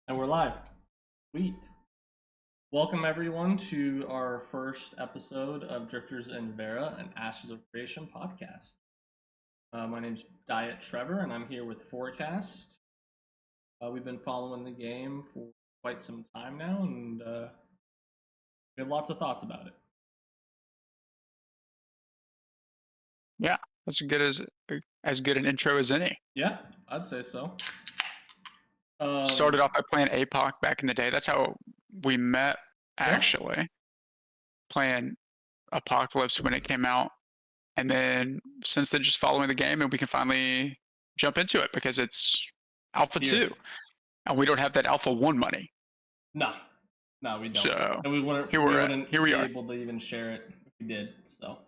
And we're live. Sweet. Welcome everyone to our first episode of Drifters and Verra, an Ashes of Creation podcast. My name's Diet Trevor, and I'm here with Forecast. We've been following the game for quite some time now, and we have lots of thoughts about it. Yeah, that's as good an intro as any. Yeah, I'd say so. Started off by playing ep.1 back in the day. That's how we met, actually. Playing Apocalypse when it came out. And then since then, just following the game, and we can finally jump into it because it's Alpha 2. And we don't have that Alpha 1 money. No, we don't. So, and we wouldn't here we are. be able to even share it if we did, so.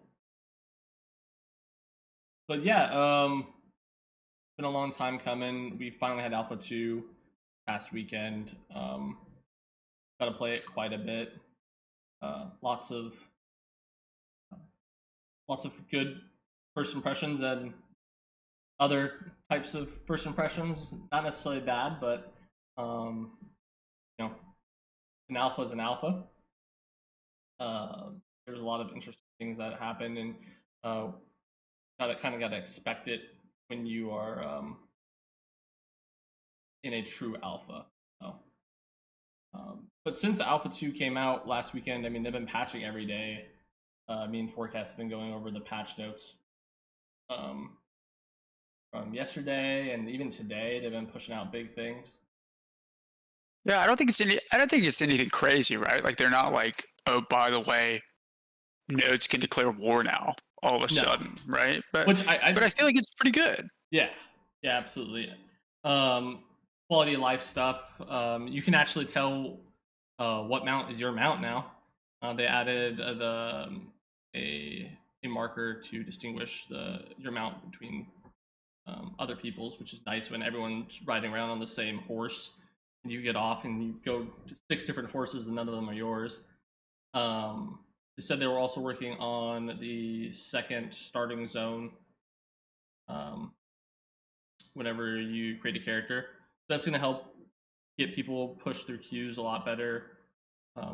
But yeah, it's been a long time coming. We finally had Alpha 2 past weekend. Got to play it quite a bit. Lots of good first impressions and other types of first impressions. Not necessarily bad, but an alpha is an alpha. There's a lot of interesting things that happen, and got to expect it when you are in a true alpha. So, but since Alpha 2 came out last weekend, I mean, they've been patching every day. Me and Forecast have been going over the patch notes from yesterday, and even today they've been pushing out big things. Yeah, I don't think it's anything crazy, right? Like, they're not like, oh, by the way, nodes can declare war now all of a sudden, right? But I feel like it's pretty good. Yeah, absolutely. Quality of life stuff. You can actually tell what mount is your mount now. They added a marker to distinguish your mount between other people's, which is nice when everyone's riding around on the same horse. And you get off and you go to 6 different horses and none of them are yours. They said they were also working on the second starting zone whenever you create a character. That's going to help get people push through queues a lot better.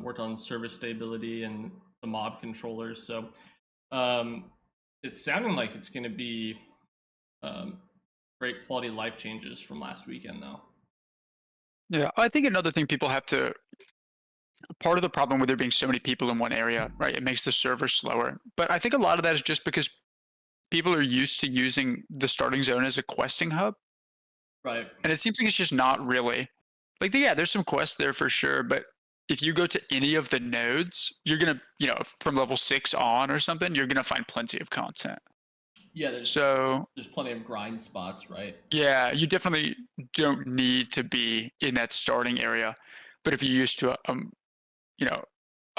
Worked on service stability and the mob controllers. So it's sounding like it's going to be great quality of life changes from last weekend, though. Yeah, I think another thing people have to, part of the problem with there being so many people in one area, right, it makes the server slower. But I think a lot of that is just because people are used to using the starting zone as a questing hub. Right. And it seems like it's just not really. Like, yeah, there's some quests there for sure, but if you go to any of the nodes, you're going to, from level 6 on or something, you're going to find plenty of content. Yeah, there's plenty of grind spots, right? Yeah, you definitely don't need to be in that starting area. But if you're used to,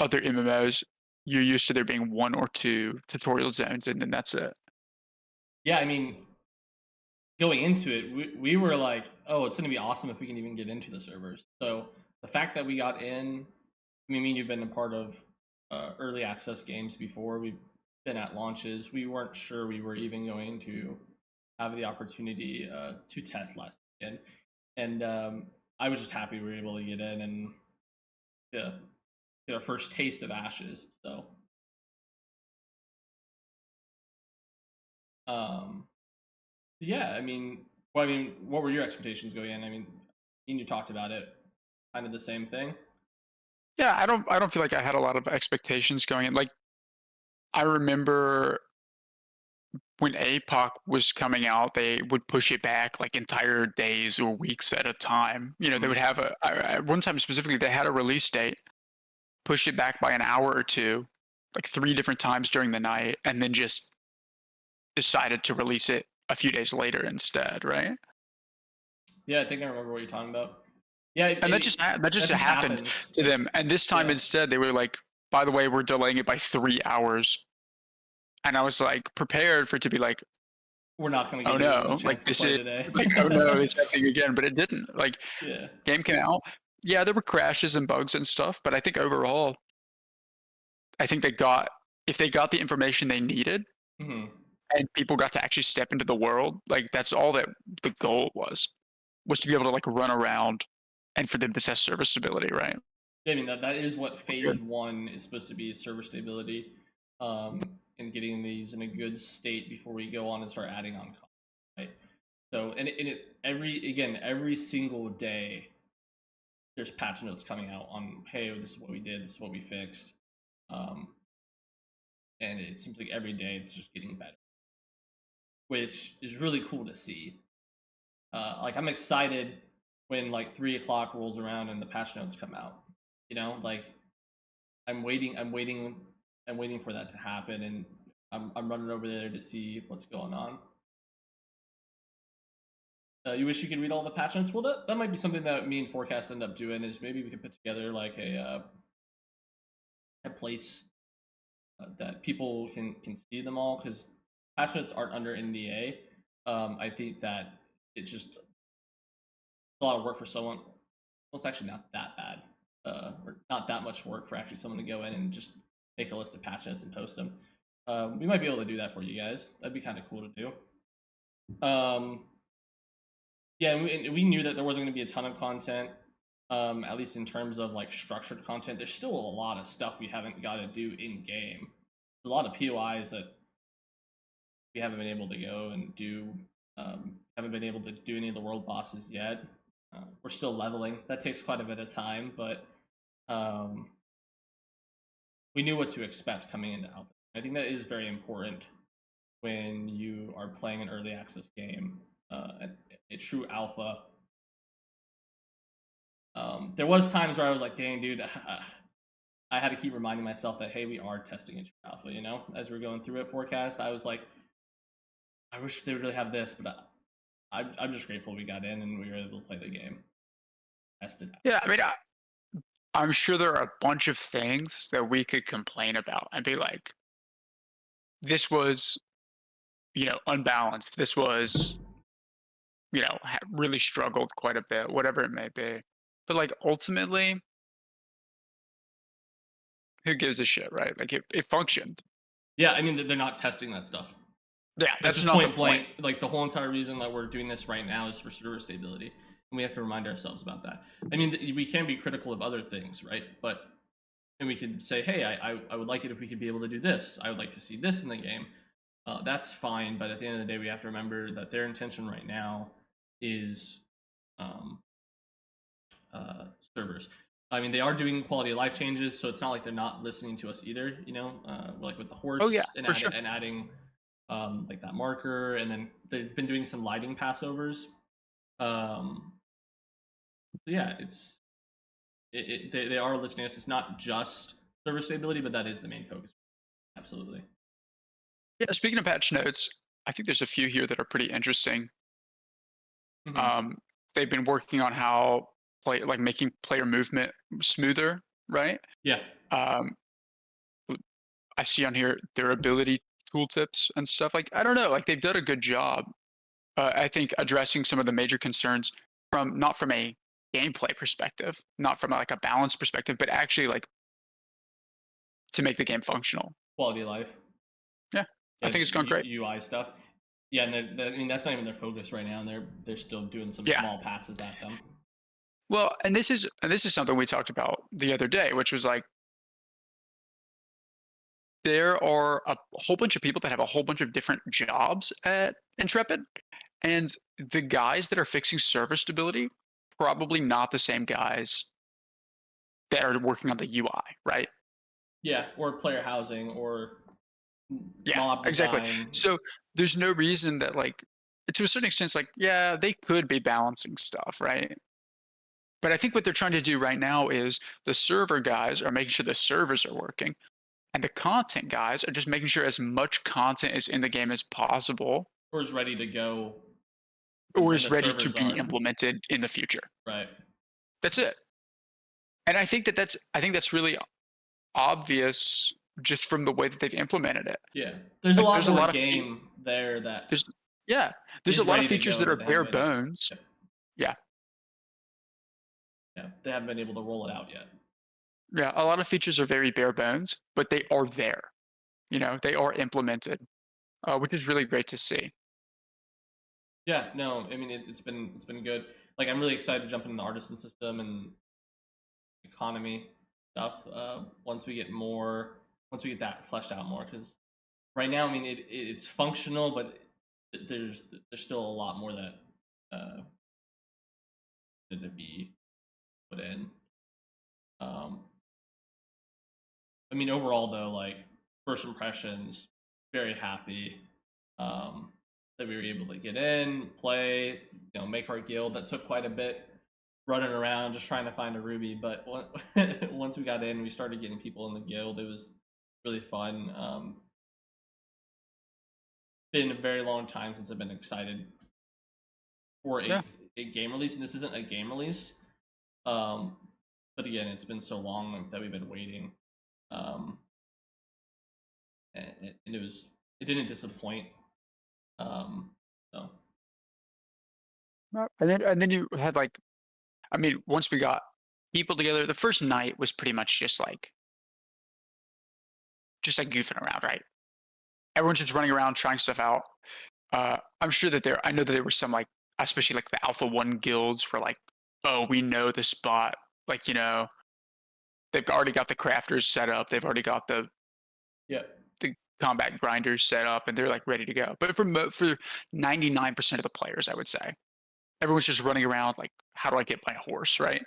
other MMOs, you're used to there being 1 or 2 tutorial zones, and then that's it. Yeah, I mean, going into it, we were like, oh, it's going to be awesome if we can even get into the servers. So the fact that we got in, I mean, you've been a part of early access games before. We've been at launches. We weren't sure we were even going to have the opportunity to test last weekend. And I was just happy we were able to get in and get our first taste of Ashes. So, yeah, I mean, what were your expectations going in? I mean, you talked about it, kind of the same thing. Yeah, I don't feel like I had a lot of expectations going in. Like, I remember when APOC was coming out, they would push it back like entire days or weeks at a time. They would have one time specifically, they had a release date, pushed it back by an hour or two, like 3 different times during the night, and then just decided to release it a few days later instead, right? Yeah, I think I remember what you're talking about. Yeah, and that just happened to them. And this time instead, they were like, by the way, we're delaying it by 3 hours. And I was like prepared for it to be like, we're not going to get a chance to play today. Like, oh no, it's happening again. But it didn't. Like, game came out. Yeah, there were crashes and bugs and stuff, but I think overall, I think if they got the information they needed, and people got to actually step into the world, like, that's all that the goal was to be able to like run around and for them to test server stability, right? I mean that is what phase Good. one is supposed to be: server stability, and getting these in a good state before we go on and start adding on content, right? So and it every single day there's patch notes coming out on, hey, this is what we did, this is what we fixed, um, and it seems like every day it's just getting better, which is really cool to see. Like I'm excited when like 3 o'clock rolls around and the patch notes come out. Like I'm waiting for that to happen, and I'm running over there to see what's going on. You wish you could read all the patch notes? Well, that might be something that me and Forecast end up doing. Is maybe we could put together like a place that people can see them all, because patch notes aren't under NDA. I think that it's just a lot of work for someone. Well, it's actually not that bad, or not that much work for actually someone to go in and just make a list of patch notes and post them. We might be able to do that for you guys. That'd be kind of cool to do. Yeah, and we knew that there wasn't going to be a ton of content, at least in terms of like structured content. There's still a lot of stuff we haven't got to do in game. There's a lot of POIs that we haven't been able to go and do. Haven't been able to do any of the world bosses yet. We're still leveling. That takes quite a bit of time, but um, we knew what to expect coming into alpha. I think that is very important when you are playing an early access game. A true alpha. There was times where I was like, "Dang, dude," I had to keep reminding myself that, hey, we are testing a true alpha. As we're going through it, forecast. I was like, I wish they would really have this, but I'm just grateful we got in and we were able to play the game, test it out. Yeah, I mean, I'm sure there are a bunch of things that we could complain about and be like, this was, unbalanced. This was, really struggled quite a bit, whatever it may be. But like ultimately, who gives a shit, right? Like it functioned. Yeah, I mean they're not testing that stuff. Yeah, That's that's just not the point point. blank. Like the whole entire reason that we're doing this right now is for server stability, and we have to remind ourselves about that. I mean, we can be critical of other things, right? But and we could say, hey, I would like it if we could be able to do this. I would like to see this in the game. That's fine, but at the end of the day, we have to remember that their intention right now is um, uh, servers. I mean, they are doing quality of life changes, so it's not like they're not listening to us either. Like with the Oh yeah, horse and for sure. adding like that marker, and then they've been doing some lighting passovers. So yeah, they are listening to us. It's not just server stability, but that is the main focus. Absolutely. Yeah, speaking of patch notes, I think there's a few here that are pretty interesting. Hmm. Um, they've been working on how making player movement smoother, right? Yeah. Um, I see on here durability tooltips and stuff. Like I don't know, like they've done a good job. I think addressing some of the major concerns from not from a gameplay perspective, not from like a balance perspective, but actually like to make the game functional. Quality of life. Yeah, I Yeah, think just it's gone great. UI stuff. Yeah, and I mean that's not even their focus right now, and they're still doing some Yeah. small passes at them. Well, and this is something we talked about the other day, which was like there are a whole bunch of people that have a whole bunch of different jobs at Intrepid, and the guys that are fixing server stability probably not the same guys that are working on the UI, right? Yeah, or player housing or Yeah, mob exactly. design. So there's no reason that like to a certain extent, it's like, yeah, they could be balancing stuff, right? But I think what they're trying to do right now is the server guys are making sure the servers are working, and the content guys are just making sure as much content is in the game as possible Or is ready to go or when is the ready to servers be aren't. implemented in the future. Right. That's it. And I think that's really obvious just from the way that they've implemented it. Yeah. There's a Like lot there's a more lot of game there that there's yeah, there's a is lot of ready to features go that are that they haven't bare been able. bones. Yeah, Yeah. yeah, they haven't been able to roll it out yet. Yeah, a lot of features are very bare bones, but they are there. They are implemented, which is really great to see. Yeah, no, I mean it's been good. like I'm really excited to jump into the artisan system and economy stuff once we get that fleshed out more, because right now, I mean, it's functional, but there's still a lot more that to be put in. Um, I mean, overall though, like first impressions, very happy that we were able to get in, play, make our guild. That took quite a bit running around just trying to find a ruby, but once we got in, we started getting people in the guild. It was really fun. Been a very long time since I've been excited for Yeah. a game release, and this isn't a game release. Um, but again, it's been so long that we've been waiting. Um, and it didn't disappoint. So And then you had like, I mean, once we got people together, the first night was pretty much just like goofing around, right? Everyone's just running around trying stuff out. I'm sure that I know that there were some like, especially like the Alpha One guilds were like, oh, we know the spot. Like, they've already got the crafters set up. They've already got yeah, the combat grinders set up, and they're like ready to go. But for 99% of the players, I would say everyone's just running around like, how do I get my horse, right?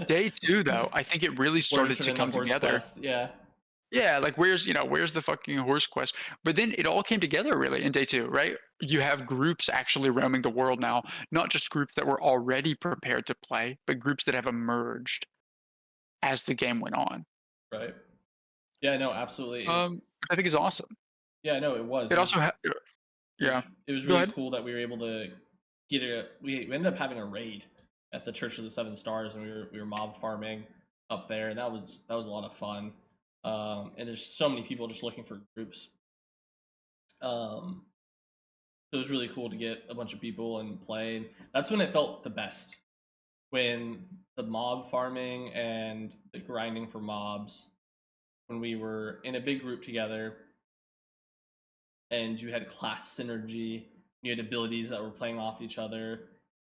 Day two, though, I think it really we're started to turning the come horse together. quest. Yeah, Yeah, like where's the fucking horse quest? But then it all came together really in day two, right? You have groups actually roaming the world now, not just groups that were already prepared to play, but groups that have emerged as the game went on. right. Yeah, no, absolutely. I think is awesome. Yeah, no, it was. It also yeah. It was Go really ahead. cool that we were able to get a. We ended up having a raid at the Church of the Seven Stars, and we were mob farming up there, and that was a lot of fun. And there's so many people just looking for groups. Um, so it was really cool to get a bunch of people and play. And that's when it felt the best, when the mob farming and the grinding for mobs, when we were in a big group together and you had class synergy, you had abilities that were playing off each other,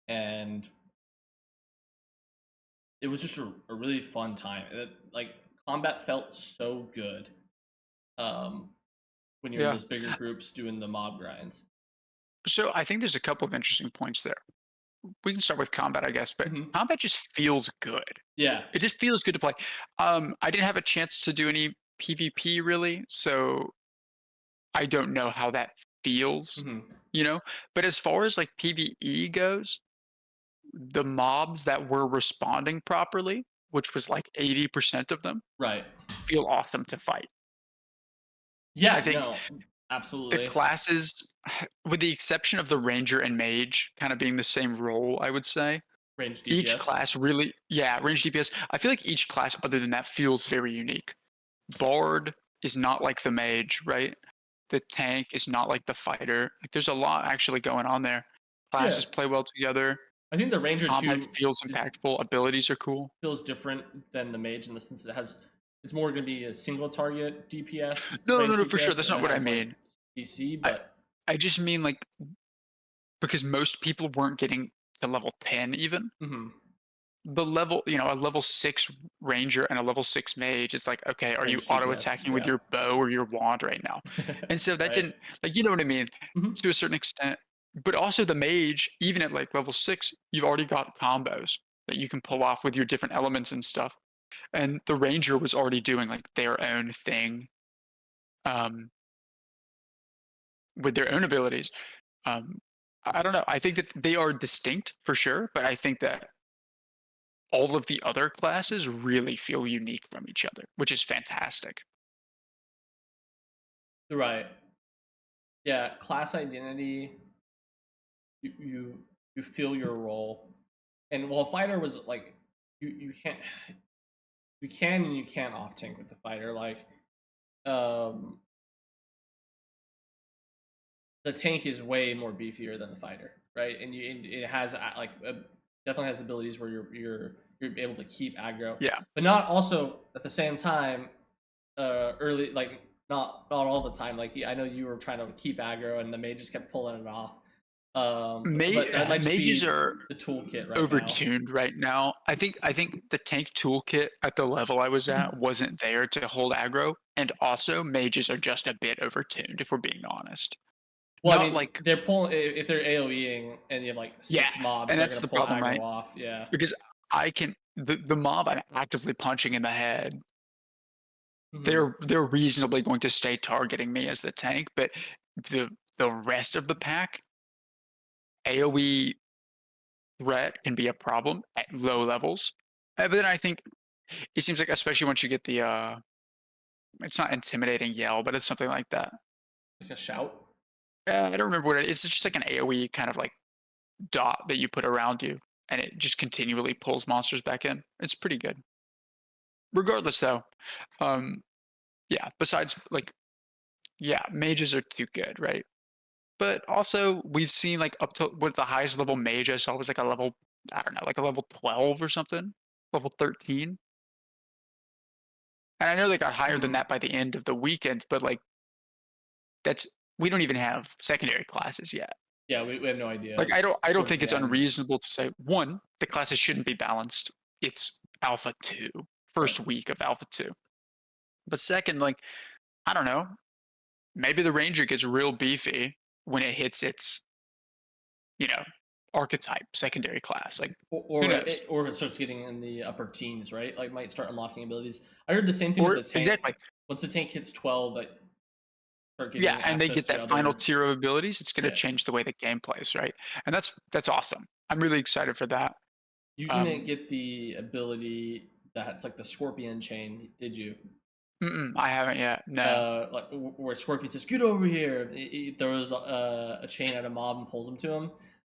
and it was just a really fun time. Like combat felt so good um, when you're in Yeah. those bigger groups doing the mob grinds. So I think there's a couple of interesting points there. We can start with combat, I guess, but Hmm. combat just feels good. Yeah. It just feels good to play. I didn't have a chance to do any PvP really, so I don't know how that feels, Hmm. you know? But as far as like PvE goes, the mobs that were responding properly, which was like 80% of them, Right. feel awesome to fight. I Yeah. think No. the Absolutely. classes, with the exception of the ranger and mage kind of being the same role, I would say, Range each DPS. class really, yeah, range DPS. I feel like each class other than that feels very unique. Bard is not like the mage, right? The tank is not like the fighter. Like there's a lot actually going on there. Yeah. Classes play well together. I think the Ranger Combat 2 feels is impactful. Abilities are cool. feels different than the Mage in the sense it's more going to be a single target DPS, No, no, range no, for sure. DPS, That's and not it what I has like mean. CC, I but I just mean like because most people weren't getting to level 10 even. mhm, The level, a level 6 ranger and a level 6 mage, it's like, okay, are you range auto DPS, attacking with yeah. your bow or your wand right now? And so that Right. didn't, like, you know what I mean? Mhm. To a certain extent. But also the mage, even at like level 6, you've already got combos that you can pull off with your different elements and stuff. And the ranger was already doing like their own thing um, with their own abilities. Um, I don't know. I think that they are distinct for sure, but I think that all of the other classes really feel unique from each other, which is fantastic. Right. Yeah, class identity, you feel your role. And while fighter was like you can't you can and you can't off tank with the fighter. Like um the tank is way more beefier than the fighter, right? And it has definitely has abilities where you're able to keep aggro, Yeah. but not also at the same time. Early, like not all the time. Like I know you were trying to keep aggro, and the mage just kept pulling it off. But that might just Mages be are the toolkit right now. overtuned right now. I think the tank toolkit at the level I was at wasn't there to hold aggro, and also mages are just a bit overtuned if we're being honest. Well, I Not mean, like they're pulling if they're AOEing and you have like yeah, 6 mobs, and they're that's gonna the pull problem, aggro right? off. Yeah. Because I can the mob I'm actively punching in the head, Hmm. they're reasonably going to stay targeting me as the tank, but the the rest of the pack, AoE threat can be a problem at low levels. But then I think it seems like especially once you get the it's not intimidating yell, but it's something like that. Like a shout. I don't remember what it is. It's just like an AoE kind of like dot that you put around you, and it just continually pulls monsters back in. It's pretty good. Regardless, though, um, yeah. Besides, like, yeah, mages are too good, right? But also, we've seen like up to what the highest level mage I saw was like a level, I don't know, like a level 12 or something, level 13. And I know they got higher than Hmm. that by the end of the weekend, but like that's we don't even have secondary classes yet. Yeah, we have no Like idea I don't towards think the it's end. unreasonable to say one, the classes shouldn't be balanced. It's alpha 2, Right. first week of alpha 2. But second, like I don't know, maybe the ranger gets real beefy when it hits its, you know, archetype secondary class. Like who knows? Or it starts getting in the upper teens, right? Like might start unlocking abilities. I heard the same thing with Or the tank. exactly. Once the tank hits 12, that start Yeah, getting and they access get to that final other. tier of abilities, it's gonna Yeah, change the way the game plays, right? And that's awesome. I'm really excited for that. you didn't Um, get the ability that's like the scorpion chain, did you? I haven't yet. No. Like where Scorpion says, "Get over here." He throws a chain at a mob and pulls him to him.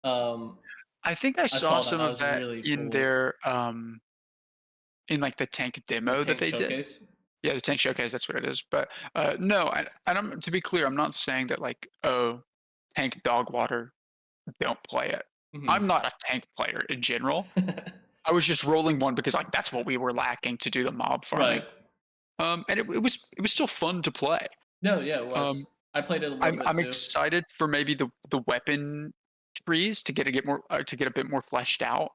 Um, I think I I saw saw that. some That of was that really in cool. their in like the tank The demo that tank they did. showcase. Yeah, the tank showcase, that's what it is. But no, and I'm to be clear, I'm not saying that like, oh, tank dog water, don't play it. Hmm. I'm not a tank player in general. I was just rolling one because like that's what we were lacking to do the mob Right. farming. And it was still fun to play. No, yeah, it Um, was. I played it a little I'm bit I'm too. excited for maybe the weapon trees to get a bit more fleshed out.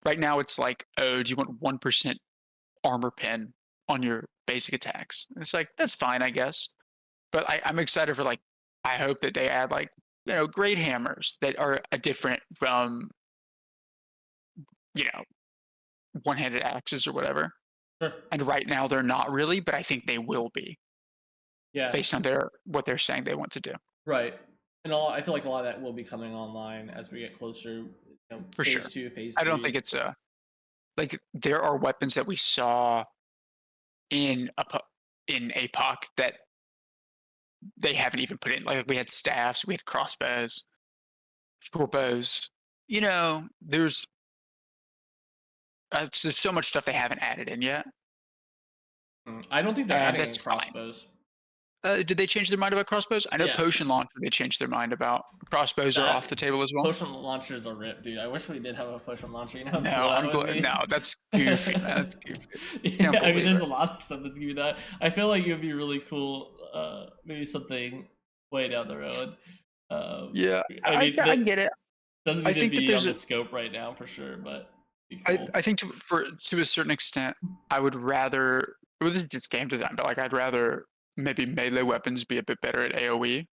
Right now it's like, oh, do you want 1% armor pen on your basic attacks? And it's like that's fine, I guess. But I'm excited for like I hope that they add like great hammers that are different from you know one-handed axes or whatever. Sure. And right now they're not really, but I think they will be Yeah. based on what they're saying they want to do Right. And I feel like a lot of that will be coming online as we get closer. for Phase sure. two, phase I don't think three. it's a like there are weapons that we saw in in APOC that they haven't even put in. Like we had staffs, we had crossbows, short bows. There's so much stuff they haven't added in yet, I don't think they're and adding that's in fine. crossbows. Did they change their mind about crossbows? I know Yeah, potion launcher they changed their mind about. Crossbows are off that the table as well. potion launchers are ripped, dude. I wish we did have a potion launcher. You know how No, cool that I'm would glad. No, be. that's goofy, man. That's goofy. Can't Yeah, I mean, believe there's it. a lot of stuff that's gonna be that. I feel like it would be really cool. Maybe something way down the road. Yeah, I mean, I that get it. doesn't I need to think that be there's on a the scope right now for sure, but be I cool. I think to a certain extent, I would rather well, this is just game design, but like I'd rather maybe melee weapons be a bit better at AoE.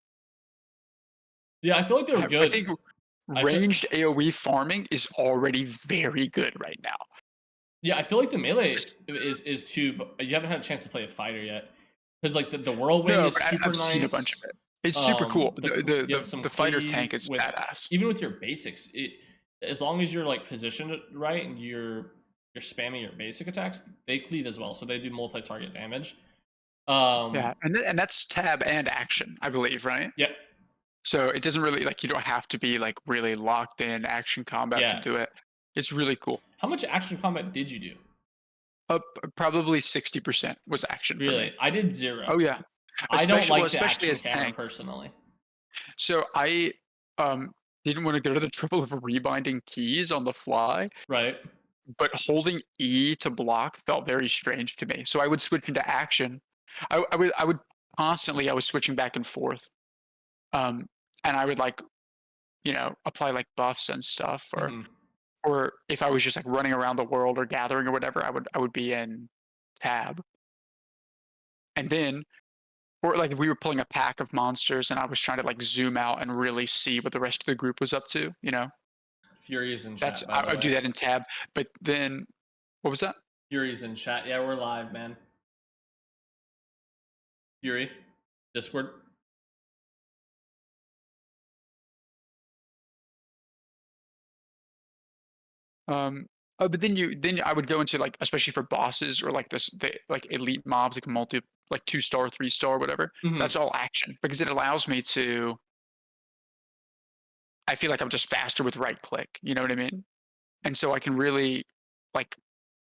Yeah, I feel like they were I good. think I feel ranged AoE farming is already very good right now. Yeah, I feel like the melee Just- is too. But you haven't had a chance to play a fighter yet, because like the whirlwind No, is but super I've seen a bunch of nice. it. It's super cool. You have some The fighter cleave tank is with badass. even with your basics. As long as you're like positioned right and you're spamming your basic attacks, they cleave as well, so they do multi-target damage. Yeah, Um, and that's tab and action, I believe, right? yeah, So it doesn't really like you don't have to be like really locked in action combat to yeah. do it. It's really cool. How much action combat did you do? Probably 60% was action for me. Really, I did zero. Oh yeah, I don't like the especially action as camera tank. personally. So I um didn't want to go to the trouble of rebinding keys on the fly, Right. but holding E to block felt very strange to me. So I would switch into action. I would constantly I was switching back and forth. Um, and I would like apply like buffs and stuff, Hmm. or if I was just like running around the world or gathering or whatever, I would be in tab. And then, or like if we were pulling a pack of monsters and I was trying to like zoom out and really see what the rest of the group was up to, Fury is in that's chat, by I the would do way. that in tab. But then what was that? Fury's in chat. Yeah, we're live, man. Fury, Discord. But then I would go into like especially for bosses or like the like elite mobs like like 2-star, 3-star, whatever. That's Hmm. all action because it allows me to. I feel like I'm just faster with right click. You know what I mean? And so I can really like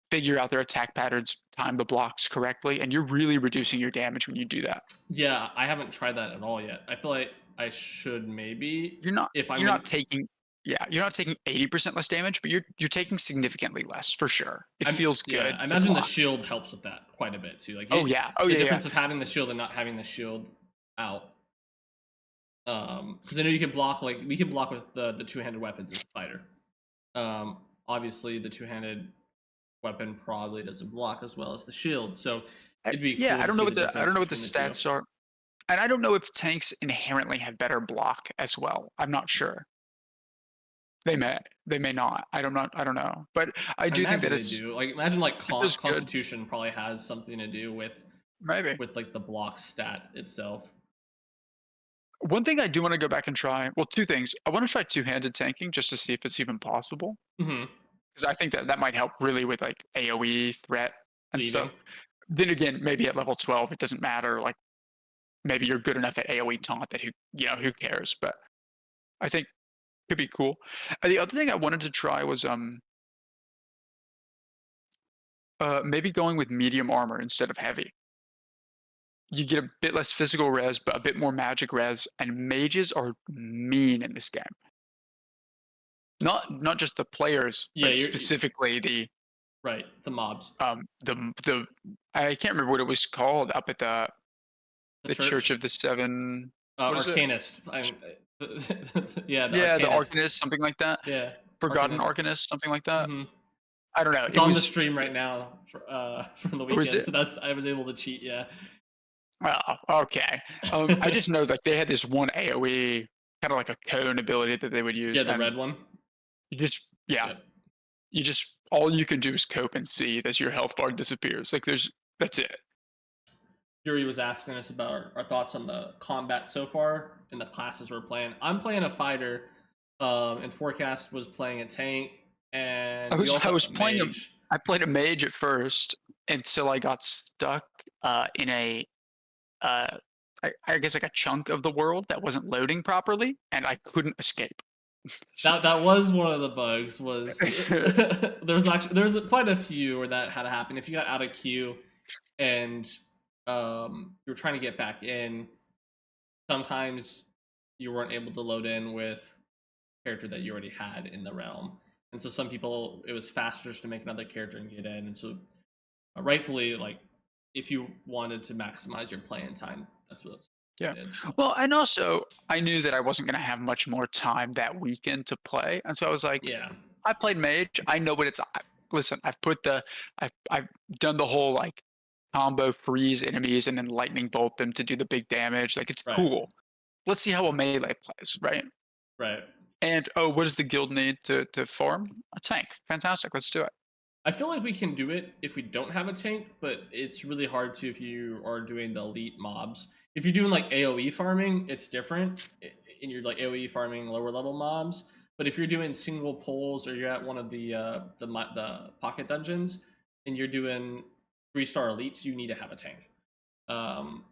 figure out their attack patterns, time the blocks correctly, and you're really reducing your damage when you do that. Yeah, I haven't tried that at all yet. I feel like I should maybe You're not if I'm you're gonna. not taking yeah, you're not taking 80% less damage, but you're taking significantly less for sure. It feels Yeah, good I to imagine the block. shield helps with that quite a bit too. Like Oh yeah. Oh the yeah, yeah. difference of having the shield and not having the shield out. Because I know you can block like we can block with the two-handed weapons as a fighter. Obviously the two-handed weapon probably doesn't block as well as the shield, so it'd be Yeah, cool to see the I don't difference know what the between the two. stats are. And I don't know if tanks inherently have better block as well. I'm not sure. They may. They may not. I don't know. But I I do think that imagine they do. Like imagine like it feels good. Constitution probably has something to do Maybe. with like the block stat itself. One thing I do want to go back and try, well, two things. I want to try two-handed tanking just to see if it's even possible. Hmm. Because I think that that might help really with like AoE threat and Leaving. stuff. Then again, maybe at level 12 it doesn't matter. Like maybe you're good enough at AoE taunt that who cares? But I think it could be cool. The other thing I wanted to try was maybe going with medium armor instead of heavy. You get a bit less physical res, but a bit more magic res, and mages are mean in this game. Not just the players, Yeah, but you're specifically right. The mobs, the I can't remember what it was called up at the the Church church, of the Seven. What is it? arcanist. Yeah, the Yeah, the arcanist. Arcanist, something like that. Yeah, Forgotten arcanists. Arcanist, something like that. Hmm. I don't know. It's It on the was. stream right now from the Who is weekend, it? so that's I was able to cheat. Yeah. Oh, okay. I just know like they had this one AOE kind of like a cone ability that they would use, Yeah, the and red one. yeah, Yep. you just all you can do is cope and see that your health bar disappears. Like that's it. Yuri was asking us about our thoughts on the combat so far in the classes we're playing. I'm playing a fighter, and Forecast was playing a tank, and we I also was have a playing a mage. I played a mage at first until I got stuck in a uh, I guess like a chunk of the world that wasn't loading properly, and I couldn't escape. That was one of the bugs. Was there's quite a few where that had to happen. If you got out of queue and you were trying to get back in, sometimes you weren't able to load in with character that you already had in the realm. And so some people, it was faster just to make another character and get in. And so rightfully, like if you wanted to maximize your playing time, that's what Yeah. it did. Well, and also I knew that I wasn't going to have much more time that weekend to play, and so I was like, Yeah, I played mage. I know what it's. Listen, I've done the whole like combo freeze enemies and then lightning bolt them to do the big damage. Like it's right, cool. Let's see how a melee plays, right? right. And oh, what does the guild need to farm? A tank. Fantastic. Let's do it. I feel like we can do it if we don't have a tank, but it's really hard to if you are doing the elite mobs. If you're doing like AoE farming, it's different, and you're like AoE farming lower level mobs. But if you're doing single pulls or you're at one of the pocket dungeons and you're doing 3-star elites, you need to have a tank. Um,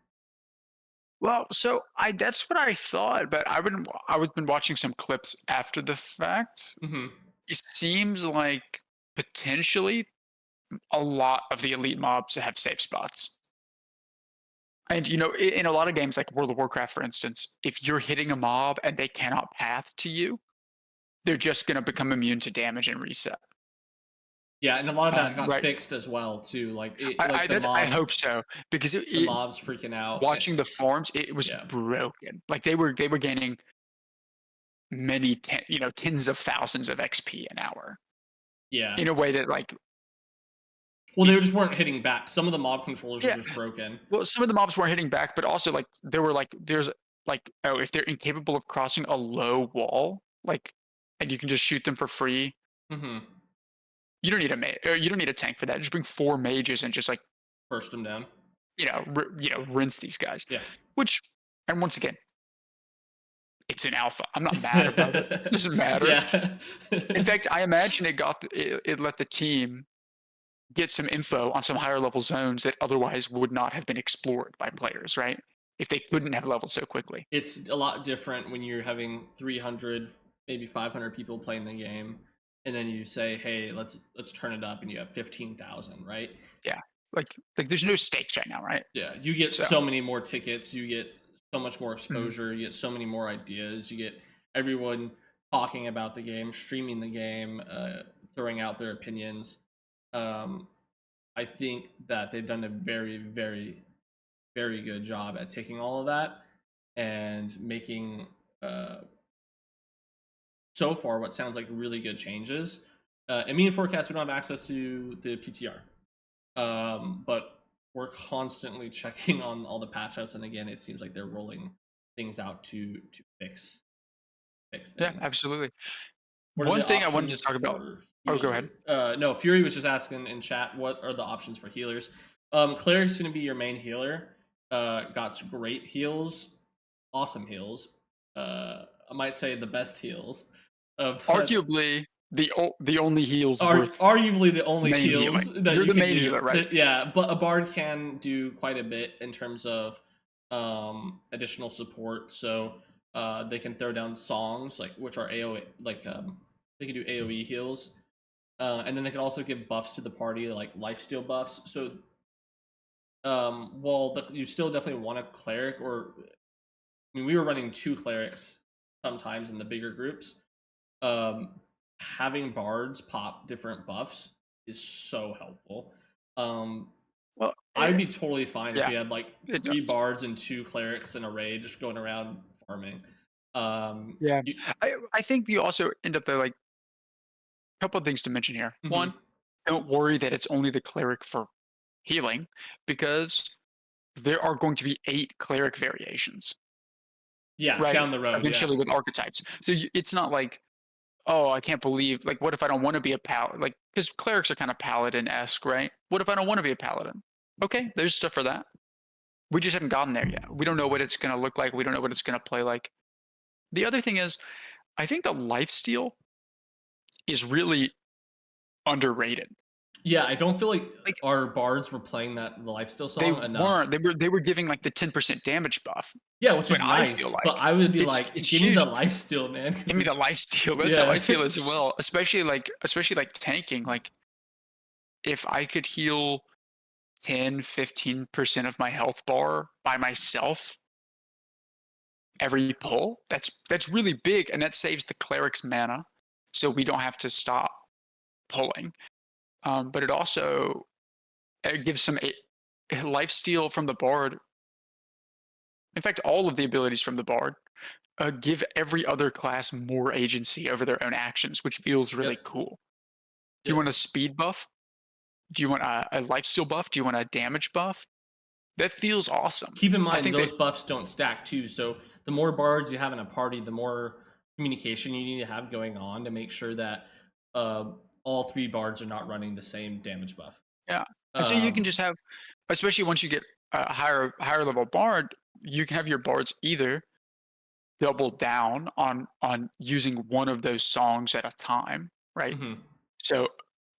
Well, so I that's what I thought, but I've been watching some clips after the fact. mhm. It seems like potentially a lot of the elite mobs have safe spots. And in a lot of games like World of Warcraft, for instance, if you're hitting a mob and they cannot path to you, they're just going to become immune to damage and reset. Yeah, and a lot of that got Right. fixed as well too. Like like I hope so because the mobs freaking out. watching the farms, it was Yeah, broken. Like they were gaining tens of thousands of XP an hour Yeah. in a way that like Well, they if just weren't hitting back. Some of the mob controllers were yeah, just broken. well, some of the mobs weren't hitting back, but also like there were like there's like oh, if they're incapable of crossing a low wall, like and you can just shoot them for free. Mhm. You don't need a tank for that. Just bring 4 mages and just like Burst them down. rinse these guys. Yeah. Which and once again, it's an alpha. I'm not mad about it. It doesn't matter. Yeah. In fact, I imagine it let the team get some info on some higher level zones that otherwise would not have been explored by players, right? If they couldn't have leveled so quickly. It's a lot different when you're having 300, maybe 500 people playing the game, and then you say, "Hey, let's turn it up," and you have 15,000, right? Yeah. Like there's no stakes right now, right? Yeah, you get So so many more tickets, you get so much more mhm. exposure, you get so many more ideas, you get everyone talking about the game, streaming the game, throwing out their opinions. Um, I think that they've done a very, very, very good job at taking all of that and making so far what sounds like really good changes. And me and Forecast, we don't have access to the PTR, but we're constantly checking on all the patch outs, and again, it seems like they're rolling things out to fix Yeah, things. absolutely. What are One the thing I wanted to options talk about. for Oh, go ahead. healer? No, Fury was just asking in chat, what are the options for healers? Cleric's going to be your main healer. Got great heals, awesome heals. I might say the best heals. But Arguably the only heals are worth arguably the only main heals healing. that You're you the can main do. healer, right? Yeah, but a bard can do quite a bit in terms of additional support. So they can throw down songs like which are AOE, like they can do AOE heals, and then they can also give buffs to the party like lifesteal buffs. So well, you still definitely want a cleric, or I mean, we were running two clerics sometimes in the bigger groups. um, Having bards pop different buffs is so helpful. Um, Well, I would be totally fine if yeah, we had like it three does. bards and two clerics in a raid just going around farming. Yeah. You, I think you also end up there like a couple of things to mention here. One, mhm. don't worry that it's only the cleric for healing because there are going to be 8 cleric variations, Yeah, right? down the road, yeah, Eventually with archetypes. So it's not like, oh, I can't believe, like, what if I don't want to be a paladin? Like, because clerics are kind of paladin esque, right? What if I don't want to be a paladin? Okay, there's stuff for that. We just haven't gotten there yet. We don't know what it's going to look like. We don't know what it's going to play like. The other thing is, I think the lifesteal is really underrated. yeah. I don't feel like Like our bards were playing that the lifesteal they song enough. weren't. They were giving like the 10% damage buff. Yeah, which But is I feel nice, but like I would be it's like, give me the huge. lifesteal, man, Give because me the it's lifesteal. That's how I yeah, feel as well. Especially like tanking. Like if I could heal 10-15% of my health bar by myself every pull, that's really big, and that saves the cleric's mana, so we don't have to stop pulling. But it also gives some life steal from the bard. In fact, all of the abilities from the bard give every other class more agency over their own actions, which feels really yep, cool. Do you yep. want a speed buff? Do you want a life steal buff? Do you want a damage buff? That feels awesome. Keep in I mind think that those buffs don't stack too. So the more bards you have in a party, the more communication you need to have going on to make sure that uh, all three bards are not running the same damage buff. yeah, and so you can Um, just have, especially once you get a higher level bard, you can have your bards either double down on using one of those songs at a time, right? mhm, So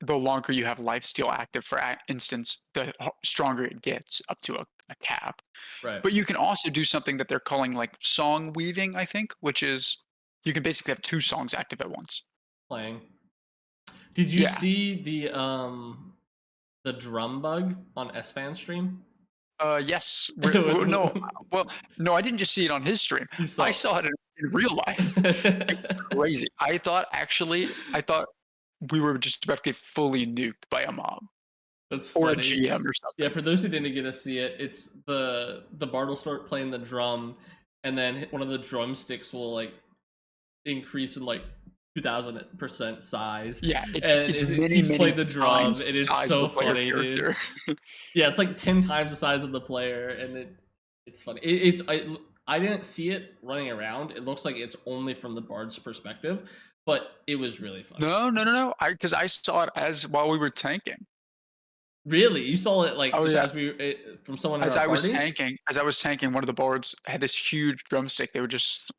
the longer you have lifesteal active, for instance, the stronger it gets up to a cap. right. But you can also do something that they're calling like song weaving, I think, which is you can basically have 2 songs active at once. Playing. Did you Yeah. see the drum bug on S-Fan stream? Yes. No. Well, no, I didn't just see it on his stream. You I saw. saw it in real life. It was crazy. I thought we were just about to get fully nuked by a mob That's or a funny. GM or Yeah, something. for those who didn't get to see it, it's the bard will start playing the drum, and then one of the drumsticks will like increase in like 2000% size, Yeah, and it's it many, keeps many playing the drum. times It the is size of so the player funny, dude. character. Yeah, it's like 10 times the size of the player, and it's funny. I didn't see it running around. It looks like it's only from the bard's perspective, but it was really funny. No, no, no, no. Because I saw it as while we were tanking. Really, you saw it like Oh just yeah. as from someone in our party As I was tanking, one of the boards had this huge drumstick. They were just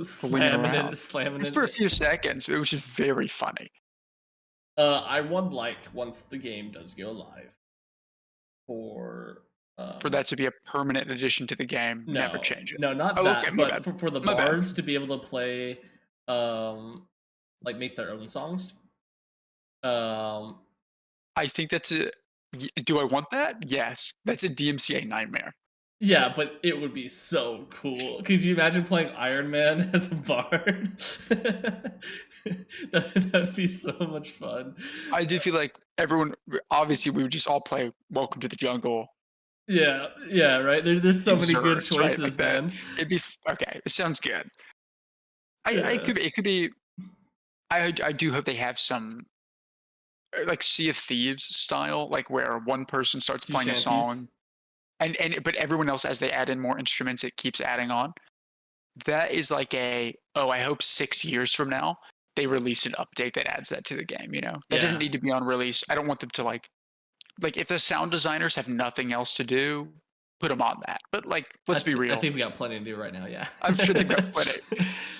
swinging around slamming just for a it. few seconds. It was just very funny I would like once the game does go live for for that to be a permanent addition to the game. Never no, change it. no, not Oh, okay, that, my but bad. for the My bad. bards to be able to play, um, like make their own songs. Um, I think that's a. Do I want that? Yes. That's a DMCA nightmare. yeah, but it would be so cool. Could you imagine playing Iron Man as a bard? That'd be so much fun. I do feel like everyone. Obviously, we would just all play "Welcome to the Jungle" Yeah, yeah, right. There's so and many good Zergs, right? Like choices, that. man. It'd be okay. It sounds good. I Yeah, could. It could be. I do hope they have some like Sea of Thieves style, like where one person starts sea playing a shanties. song, and but everyone else, as they add in more instruments, it keeps adding on. That is like a, oh, I hope 6 years from now they release an update that adds that to the game. You know, that doesn't Yeah, need to be on release. I don't want them to like if the sound designers have nothing else to do, put them on that. But like, let's be I real. think we got plenty to do right now. Yeah. I'm sure they've got plenty.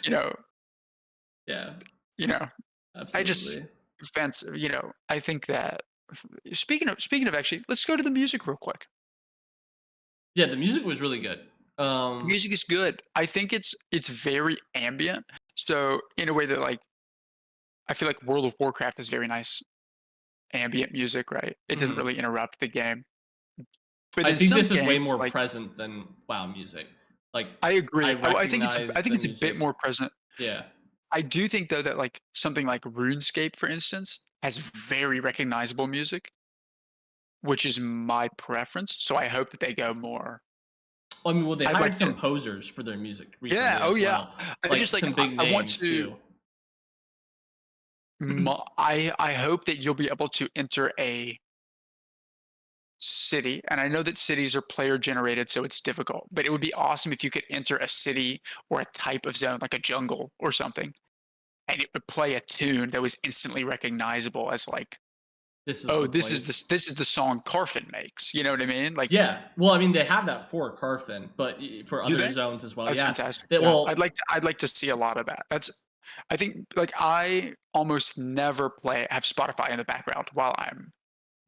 You know, Yeah, you know. I just absolutely. fence. You know, I think that speaking of actually, let's go to the music real quick. Yeah, the music was really good. The music is good. I think it's very ambient. So in a way that like I feel like World of Warcraft is very nice ambient music, right? It doesn't Mhm. really interrupt the game. But I in think some this is way games, more like present than WoW music. Like, I I agree. I recognize think the it's a bit music. more present. Yeah. I do think though that like something like RuneScape, for instance, has very recognizable music, which is my preference. So I hope that they go more. Well, I mean, well, they I'd hired like to. composers for their music Yeah. recently Oh as yeah. well. I Like just like some big I want names to. too. I hope that you'll be able to enter a city, and I know that cities are player generated, so it's difficult, but it would be awesome if you could enter a city or a type of zone, like a jungle or something, and it would play a tune that was instantly recognizable as like, This is oh, the place. this is the song Carfin makes. You know what I mean? Like, Yeah. Well, I mean, they have that for Carfin, but for do other they? zones as well. That's Yeah. fantastic. That Yeah, well, I'd like to see a lot of that. That's I think like I almost never play have Spotify in the background while I'm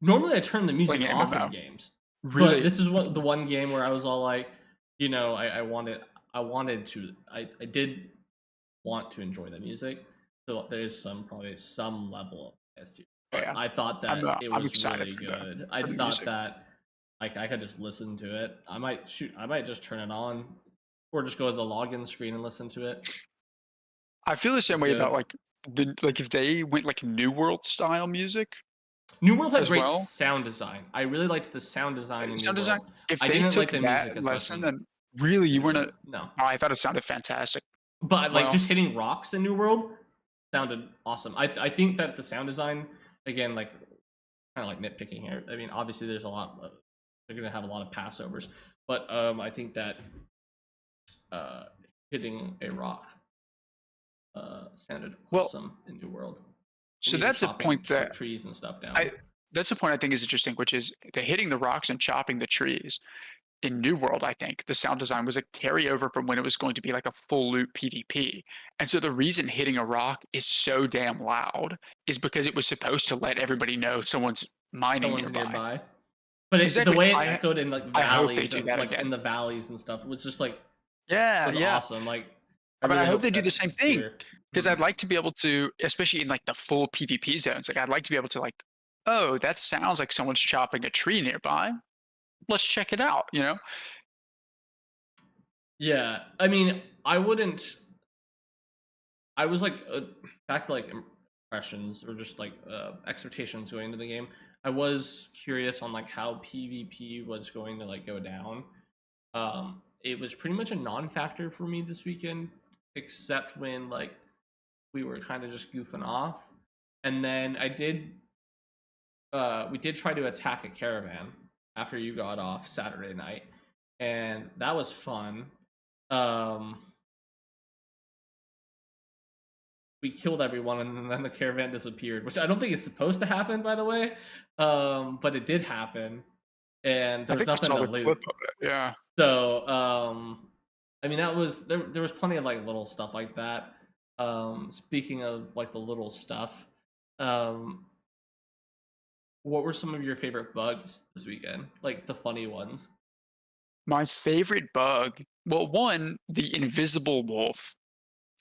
normally I turn the music playing an off in MMO. games, but Really? this is what the one game where I was all like, I wanted to, I did want to enjoy the music, so there's probably some level of bias here. But Yeah. I thought that it I'm was excited really good. I for the thought music. that like I could just listen to it. I might just turn it on, or just go to the login screen and listen to it. I feel the same It's way about good. like like if they went like New World style music New World had as great well, sound design. I really liked the sound design in New sound design. World. If I they didn't like took the music that as much lesson, in then really you New weren't a. World. No, Oh, I thought it sounded fantastic. but like Well, just hitting rocks in New World sounded awesome. I think that the sound design, again, like kind of like nitpicking here. I mean, obviously there's a lot. They're gonna have a lot of passovers, but I think that uh, hitting a rock sounded well, awesome in New World, and so even that's a chopping point that trees and stuff down. I. That's a point I think is interesting, which is the hitting the rocks and chopping the trees in New World. I think the sound design was a carryover from when it was going to be like a full loop PvP, and so the reason hitting a rock is so damn loud is because it was supposed to let everybody know someone's mining Someone's nearby. nearby, but the Exactly. way it echoed in like I hope they valleys do and that like in again. the valleys and stuff was just like Yeah, was yeah. awesome. Like I But I really hope hope they do the same that's thing here. because Mhm. I'd like to be able to, especially in like the full PvP zones. Like I'd like to be able to like, oh, that sounds like someone's chopping a tree nearby. Let's check it out. You know? Yeah, I mean, I wouldn't. I was like back to like impressions or just like expectations going into the game. I was curious on like how PvP was going to like go down. It was pretty much a non-factor for me this weekend, except when like we were kind of just goofing off, and then we did try to attack a caravan after you got off Saturday night, and that was fun. Um, we killed everyone, and then the caravan disappeared, which I don't think is supposed to happen, by the way. But it did happen, and there I was think I nothing saw to the clip loot. of it. Yeah. So, I mean, that was there was plenty of like little stuff like that. Speaking of like the little stuff, um, what were some of your favorite bugs this weekend? Like the funny ones. My favorite bug, well, one, the invisible wolf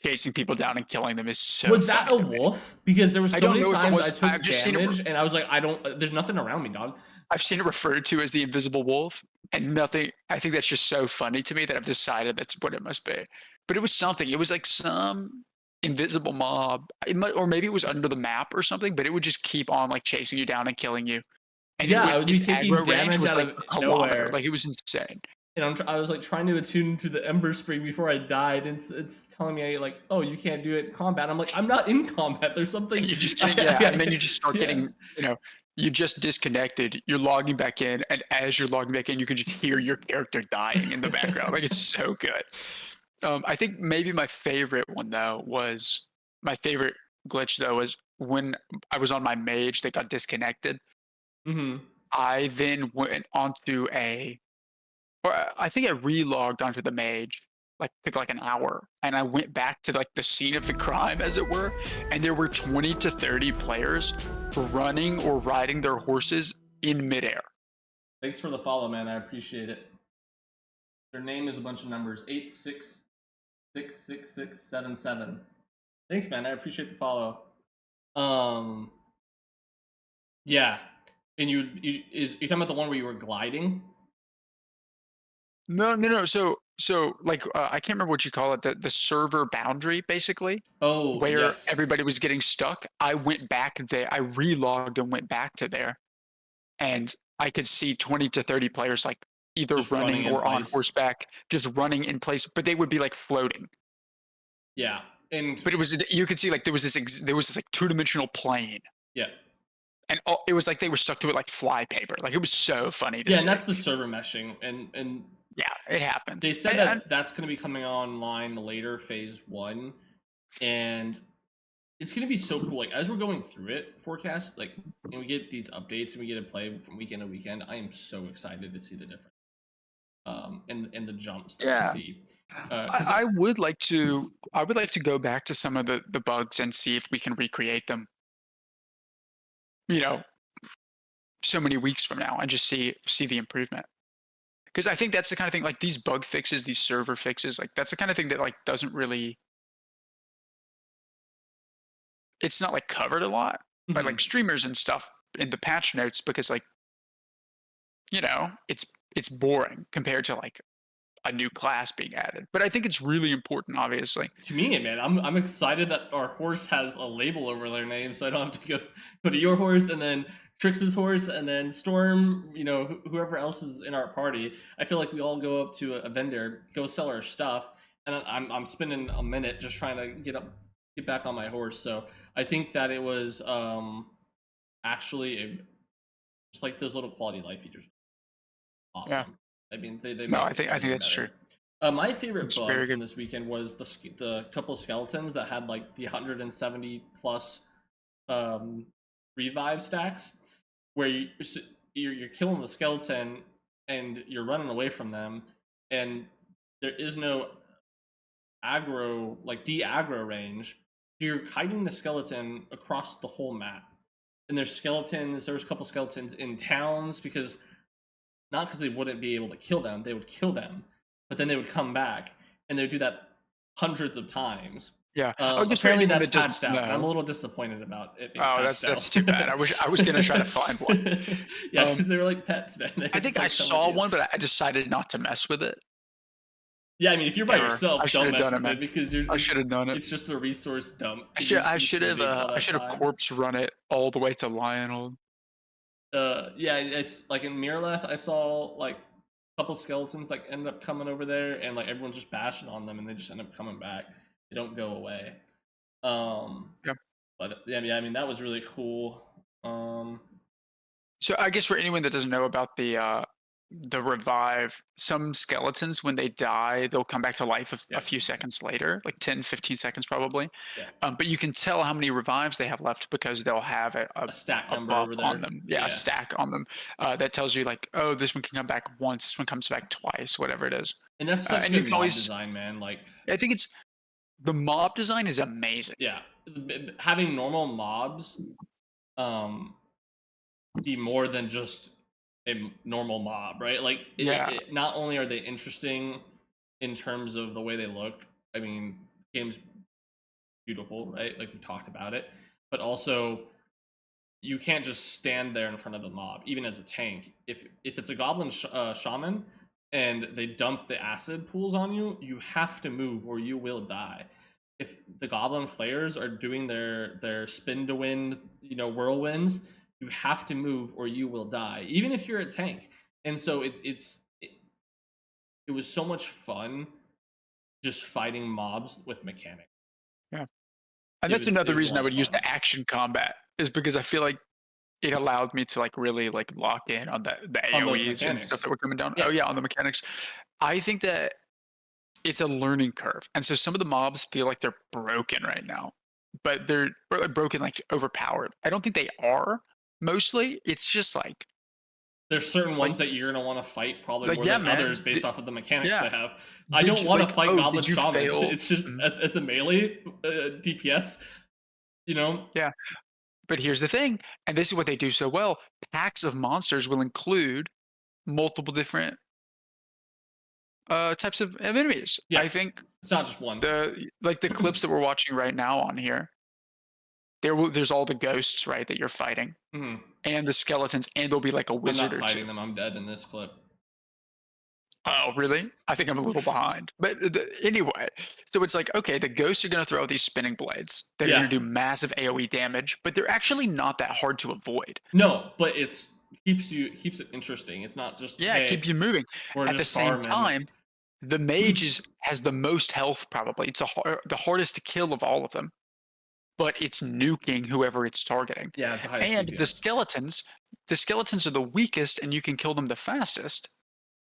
chasing people down and killing them is so Was that funny a to me. wolf? Because there was I so don't many know if it times I was. I've took just seen it. damage and I was like, I don't. There's nothing around me, dog. I've seen it referred to as the invisible wolf, and nothing. I think that's just so funny to me that I've decided that's what it must be. But it was something. It was like some invisible mob, or maybe it was under the map or something. But it would just keep on like chasing you down and killing you, and it Yeah, I would would be its taking aggro range damage was out like of a kilometer. nowhere, Like it was insane. and I was like trying to attune to the Ember Spring before I died, and it's telling me like, oh, you can't do it in combat. I'm like, I'm not in combat. There's something. And you're just getting, yeah, and then you just start Yeah. getting, you just disconnected. You're logging back in, and as you're logging back in, you can just hear your character dying in the background. Like it's so good. I think maybe my favorite one though was my favorite glitch though was when I was on my mage that got disconnected. Hmm. I then went onto or I think I relogged onto the mage, like took like an hour, and I went back to like the scene of the crime, as it were, and there were 20 to 30 players running or riding their horses in midair. Thanks for the follow, man. I appreciate it. Their name is a bunch of numbers. 8666677. Thanks, man. I appreciate the follow. Um, yeah. And you talking about the one where you were gliding? No, no, no. So like I can't remember what you call it, the server boundary basically, Oh, where yes. everybody was getting stuck. I went back there. I relogged and went back to there, and I could see 20 to 30 players like either Just running running in or on place. horseback, just running in place, but they would be like floating. Yeah. And But it was you could see like there was this like two-dimensional plane, yeah. and it was like they were stuck to it like flypaper. Like it was so funny to Yeah, and see. that's the server meshing, and Yeah, it happened. they said that that's going to be coming online later, phase 1, and it's going to be so cool. Like as we're going through it, forecast, like, and we get these updates and we get to play from weekend to weekend. I am so excited to see the difference, and the jumps that we Yeah. see. I would like to. I would like to go back to some of the bugs and see if we can recreate them. You know, so many weeks from now, and just see the improvement. Because I think that's the kind of thing, like these bug fixes, these server fixes, like that's the kind of thing that like doesn't really. It's not like covered a lot by Mhm. like streamers and stuff in the patch notes because like it's boring compared to like a new class being added. But I think it's really important, obviously. To me, man, I'm excited that our horse has a label over their name, so I don't have to go to your horse and then Trix's horse and then Storm. You know, whoever else is in our party. I feel like we all go up to a vendor, go sell our stuff, and I'm spending a minute just trying to get back on my horse. So I think that it was actually just like those little quality of life features. Yeah. Awesome. I mean, they No, make I it think better and that's true. better. My favorite It's bug very from good. this weekend was the couple of skeletons that had like the 170 plus um, revive stacks, where you're killing the skeleton and you're running away from them, and there is no aggro like de-aggro range. So you're hiding the skeleton across the whole map, and there's skeletons. There was a couple skeletons in towns because not because they wouldn't be able to kill them, they would kill them, but then they would come back, and they would do that hundreds of times. Yeah. Oh, just for Apparently anyone that's that doesn't patched out, and I'm a know. little disappointed about it being Oh, patched that's out. too bad. I was gonna try to find one. Yeah, because they were like pets, man. They I would just think I like come with saw you. one, but I decided not to mess with it. Yeah, I mean, if you're by Error. I yourself, should don't have mess done it, with it man. because I should have done it. it's just a resource dump I to should be I should have saving all I that should have time. corpse run it all the way to Lionel. Yeah, it's like in Miraleth, I saw like a couple skeletons like end up coming over there, and like everyone's just bashing on them, and they just end up coming back. They don't go away. Um, Yeah. but yeah, I mean that was really cool. So I guess for anyone that doesn't know about the revive, some skeletons when they die, they'll come back to life a Yeah, few seconds later, like 10, 15 seconds probably. yeah, But you can tell how many revives they have left because they'll have a stack a number buff over on there. them. Yeah, a Yeah, stack on them that tells you like, oh, this one can come back once, this one comes back twice, whatever it is. and that's such And you good can mob always, design, man. Like, I think it's the mob design is amazing. yeah, having normal mobs um be more than just a normal mob, right? Like, Yeah, not only are they interesting in terms of the way they look. I mean, game's beautiful, right? Like we talked about it, but also you can't just stand there in front of the mob, even as a tank. If it's a goblin shaman and they dump the acid pools on you, you have to move or you will die. If the goblin players are doing their spin to win, whirlwinds, you have to move or you will die, even if you're a tank. And so it was so much fun just fighting mobs with mechanics. yeah. And It that's was it another was a reason I lot of would use fun. the action combat is because I feel like it allowed me to like really like lock in on the On those AoEs and stuff mechanics. that were coming down. Yeah, Oh yeah, on the mechanics. I think that it's a learning curve. And so some of the mobs feel like they're broken right now, but they're or, like, broken, like overpowered. I don't think they are. Mostly, it's just there's certain like ones that you're gonna want to fight probably more yeah, than man. others based off of the mechanics Yeah. they have. I Did don't you want to like? fight Oh, goblin did you shamans. fail? It's just Mhm. as a melee DPS, you know. Yeah. But here's the thing, and this is what they do so well. Packs of monsters will include multiple different types of enemies. Yeah, I think it's not just one. the clips that we're watching right now on here, there's all the ghosts, right, that you're fighting, Mhm. and the skeletons, and there'll be like a I'm wizard not or two. fighting them. I'm dead in this clip. Oh, really? I think I'm a little behind. But anyway, so it's like, okay, the ghosts are going to throw out these spinning blades that are going Yeah, to do massive AoE damage, but they're actually not that hard to avoid. no, but keeps it interesting. It's not just, Yeah, hey, keep you moving. we're At the just same farming. time, the mage has the most health probably. It's the hardest to kill of all of them, but it's nuking whoever it's targeting. Yeah, the highest And DPS. the skeletons are the weakest and you can kill them the fastest.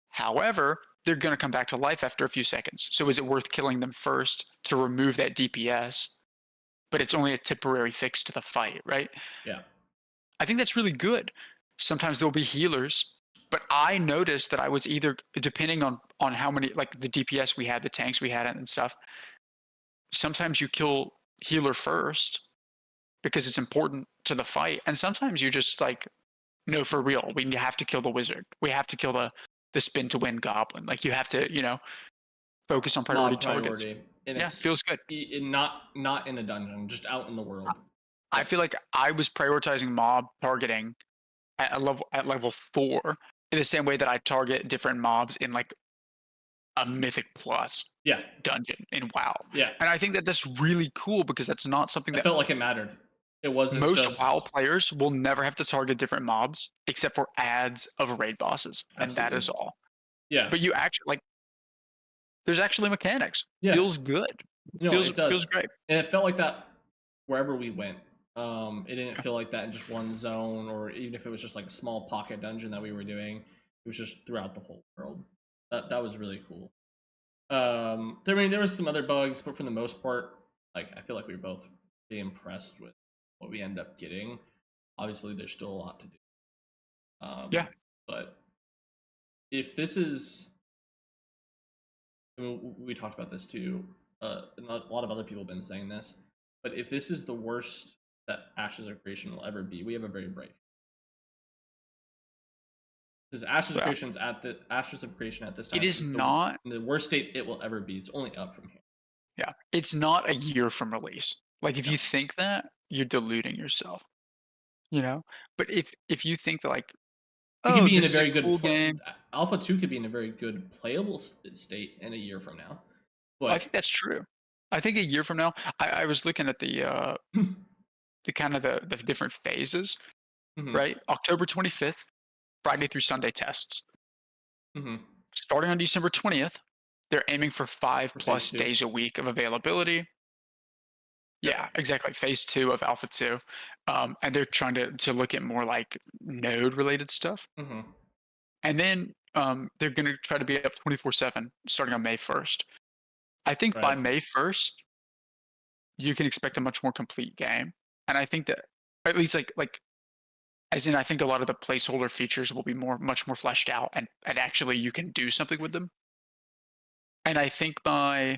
However, they're going to come back to life after a few seconds. So is it worth killing them first to remove that DPS? But it's only a temporary fix to the fight, right? Yeah, I think that's really good. Sometimes there'll be healers, but I noticed that I was either depending on how many like the DPS we had, the tanks we had and stuff. Sometimes you kill healer first because it's important to the fight, and sometimes you just like no, for real, we have to kill the wizard. We have to kill the spin to win goblin. Like you have to, focus on priority mob targets. priority, and Yeah, it's feels good. not in a dungeon, just out in the world. I Yeah, feel like I was prioritizing mob targeting at level 4 in the same way that I target different mobs in like a Mythic Plus yeah, dungeon in WoW. yeah. And I think that that's really cool because that's not something I that felt like it mattered. It wasn't most WoW just players will never have to target different mobs except for ads of raid bosses, and that absolutely. is all. Yeah, But you actually like there's actually mechanics. yeah. Feels good. Feels It does, feels great. and it felt like that wherever we went. It didn't feel like that in just one zone, or even if it was just like a small pocket dungeon that we were doing. It was just throughout the whole world. That was really cool. There was some other bugs, but for the most part, like I feel like we were both pretty impressed with what we ended up getting. Obviously, there's still a lot to do. Yeah. But if this is, I mean, we talked about this too. And a lot of other people have been saying this, but if this is the worst that Ashes of Creation will ever be, we have a very bright. Because Yeah. Ashes of Creation at this It time is is not the worst state it will ever be. It's only up from here. yeah. It's not a year from release. Like if No, you think that, you're deluding yourself, you know? But if you think that like, it could "Oh, be in a this is a very good cool game." Alpha 2 could be in a very good playable state in a year from now. I But think that's true. I think a year from now, I was looking at the kind of the different phases, mhm, right? October 25th, Friday through Sunday tests. mhm, Starting on December 20th, they're aiming for 5 for phase plus 2. days a week of availability. Yep. Yeah, exactly. Phase 2 of Alpha 2. And they're trying to look at more like node related stuff. Hmm. And then they're going to try to be up 24/7 starting on May 1st. I think by Right. May 1st, you can expect a much more complete game. And I think that at least like as in I think a lot of the placeholder features will be much more fleshed out and actually you can do something with them. And I think by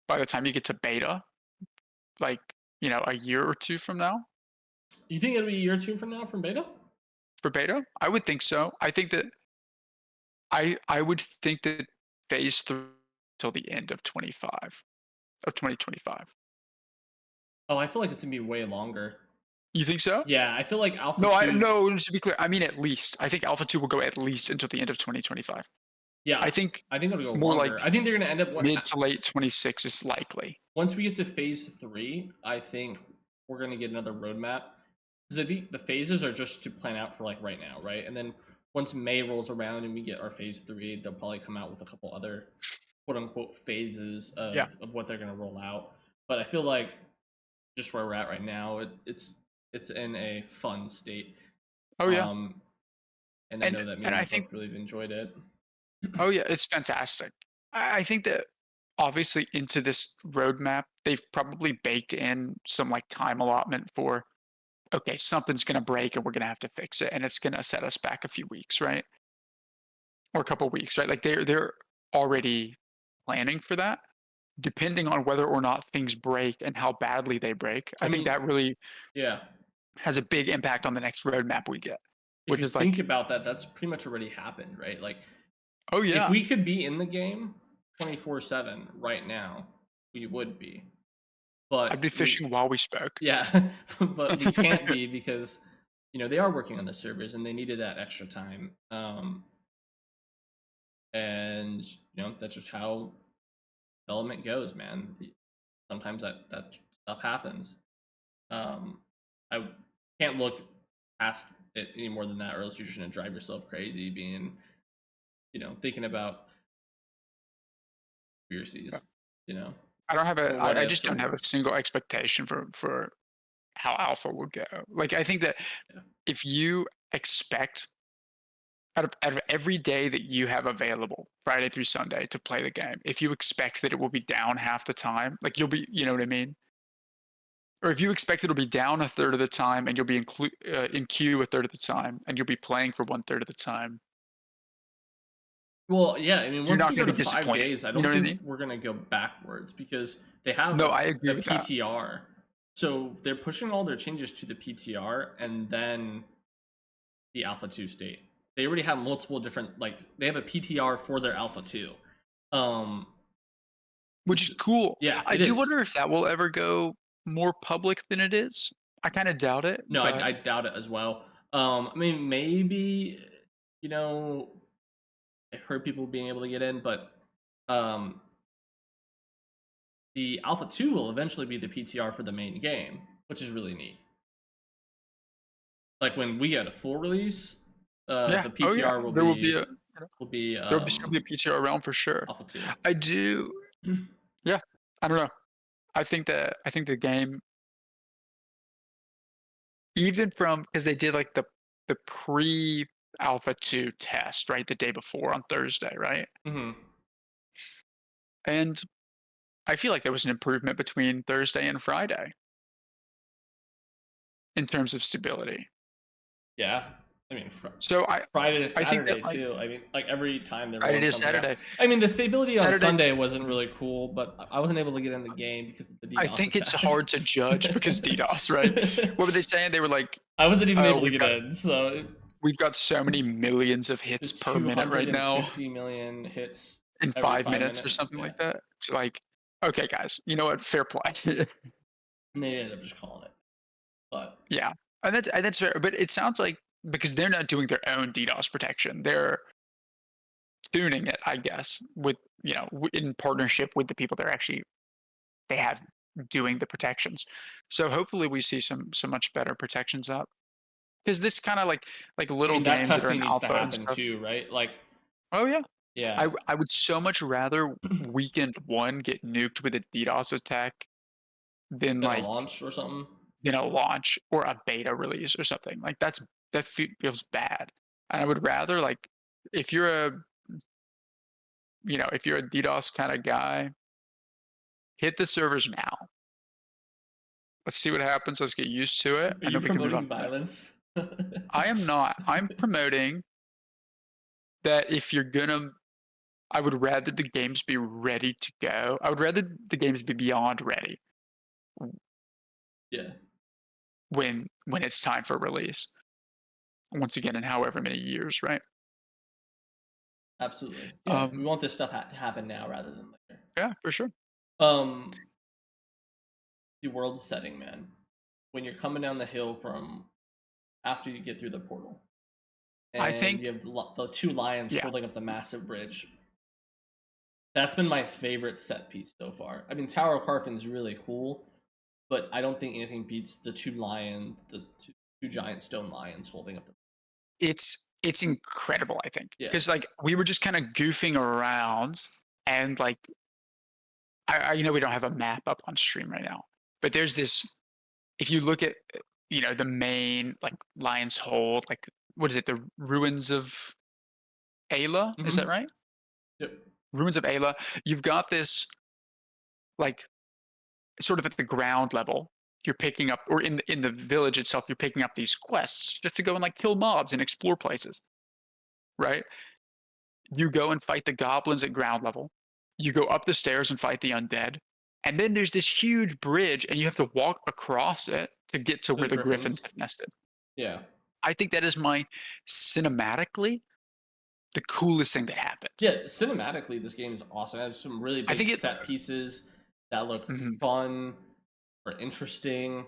the time you get to beta, like, a year or 2 from now You think it'll be a year or two from now from beta? for beta, I would think so. I think that I would think that phase 3 till the end of 2025. Oh, I feel like it's gonna be way longer. You think so? Yeah, I feel like Alpha No, 2's. no, just to be clear, I mean at least. I think Alpha 2 will go at least until the end of 2025. I Yeah, think I think it'll go more like longer. I think they're gonna end up mid to late 26 is likely. once we get to phase three. I think we're gonna get another roadmap because I think the phases are just to plan out for like right now, right? And then once May rolls around and we get our phase three, they'll probably come out with a couple other quote unquote phases Yeah. of what they're gonna roll out. But I feel like just where we're at right now, it's in a fun state. Oh, yeah. Um, and I And know that me and and I you think both really enjoyed it. oh, yeah, it's fantastic. I think that obviously into this roadmap, they've probably baked in some, like, time allotment for, "Okay, something's gonna break and we're gonna have to fix it, and it's gonna set us back a few weeks," right? Or a couple weeks, right? Like, they're already planning for that, depending on whether or not things break and how badly they break. I I think mean, that really yeah. has a big impact on the next roadmap we get, If which you is think like, about that, that's pretty much already happened, right? Like, "Oh, if yeah, we could be in the game 24/7 right now, we would be. I'd But be we, fishing while we spoke." yeah, but we can't be because they are working on the servers and they needed that extra time. And that's just how development goes, man. Sometimes that stuff happens. Um, I can't look past it any more than that, or else you're just gonna drive yourself crazy being, thinking about conspiracies, you know, I don't have or a what I just ifs, don't or have a single expectation for how alpha will go. Like, I think that yeah. if you expect out of every day that you have available, Friday through Sunday, to play the game, if you expect that it will be down half the time, like, you'll be you know what I mean? Or if you expect it'll be down a third of the time and you'll be in queue a third of the time and you'll be playing for one third of the time, Well, yeah, I mean, you're once not we go gonna to be 5 disappointed. days, I You don't know what I think mean? we're gonna go backwards because they have No, I a agree with that. PTR. So they're pushing all their changes to the PTR and then the Alpha 2 state. They already have multiple different, like, they have a PTR for their Alpha 2. Um, Which is cool. yeah, I it do is. wonder if that will ever go more public than it is. I kinda doubt it, No, but I doubt it as well. I mean, maybe, you know, I've heard people being able to get in, but um, the Alpha 2 will eventually be the PTR for the main game, which is really neat. Like when we get a full release, yeah. the Oh, yeah. PTR will There will be be a will be there will be still be a PTO around for sure. Alpha 2. I do yeah, I don't know. I think the game, even from because they did, like, the pre-alpha 2 test, right, the day before on Thursday, right? Hmm. And I feel like there was an improvement between Thursday and Friday in terms of stability. Yeah, I mean, So Friday to I think that, Saturday like, too. I mean, like every time they're Friday rolling to something out. Saturday. I mean, the stability on Saturday Sunday wasn't really cool, but I wasn't able to get in the game because of the I DDoS think it's attack. hard to judge because DDoS, right? What were they saying? They were like, I wasn't even "Oh, able to get in, so we've got so many millions of hits it's per minute right now 250 million hits in every 5 5 minutes or minutes. something Yeah, like that." It's like, "Okay, guys, you know what? Fair play." I may end up just calling it, but Yeah, and that's fair, but it sounds like because they're not doing their own DDoS protection, they're tuning it, I guess, with, in partnership with the people they have doing the protections. So hopefully we see some much better protections up because this kinda like I little mean that games that are testing in needs to alpha and happen stuff. too, right? Like, Oh, yeah. yeah, I would so much rather weekend 1 get nuked with a DDoS attack than Then a like launch or something. a launch or a beta release or something. Like that feels bad. And I would rather like if you're a if you're a DDoS kind of guy, hit the servers now. Let's see what happens. Let's get used to it, Are and you then we can move on promoting from there. violence? I am not. I'm promoting that if you're gonna I would rather the games be ready to go. I would rather the games be beyond ready Yeah, when it's time for release. Once again, in however many years, right? absolutely. Yeah, we Um, want this stuff to happen now rather than later. yeah, for sure. Um, the world setting, man. When you're coming down the hill from after you get through the portal, I and think, you have the two lions yeah, holding up the massive bridge. That's been my favorite set piece so far. I mean, Tower of Carfin is really cool, but I don't think anything beats the two giant stone lions holding up the. it's incredible. I think Yeah. because like we were just kind of goofing around, and like we don't have a map up on stream right now, but there's this. If you look at the main like Lion's Hold, like what is it? The ruins of Ayla, is that Mm-hmm. right? Yep. Ruins of Ayla. You've got this like sort of at the ground level. You're picking up, or in the village itself, you're picking up these quests just to go and like kill mobs and explore places, right? You go and fight the goblins at ground level. You go up the stairs and fight the undead. And then there's this huge bridge, and you have to walk across it to get to The where the griffins griffins. have nested. Yeah. I think that is my cinematically the coolest thing that happens. Yeah. Cinematically, this game is awesome. It has some really I big think it. set pieces that look Mhm. fun or interesting,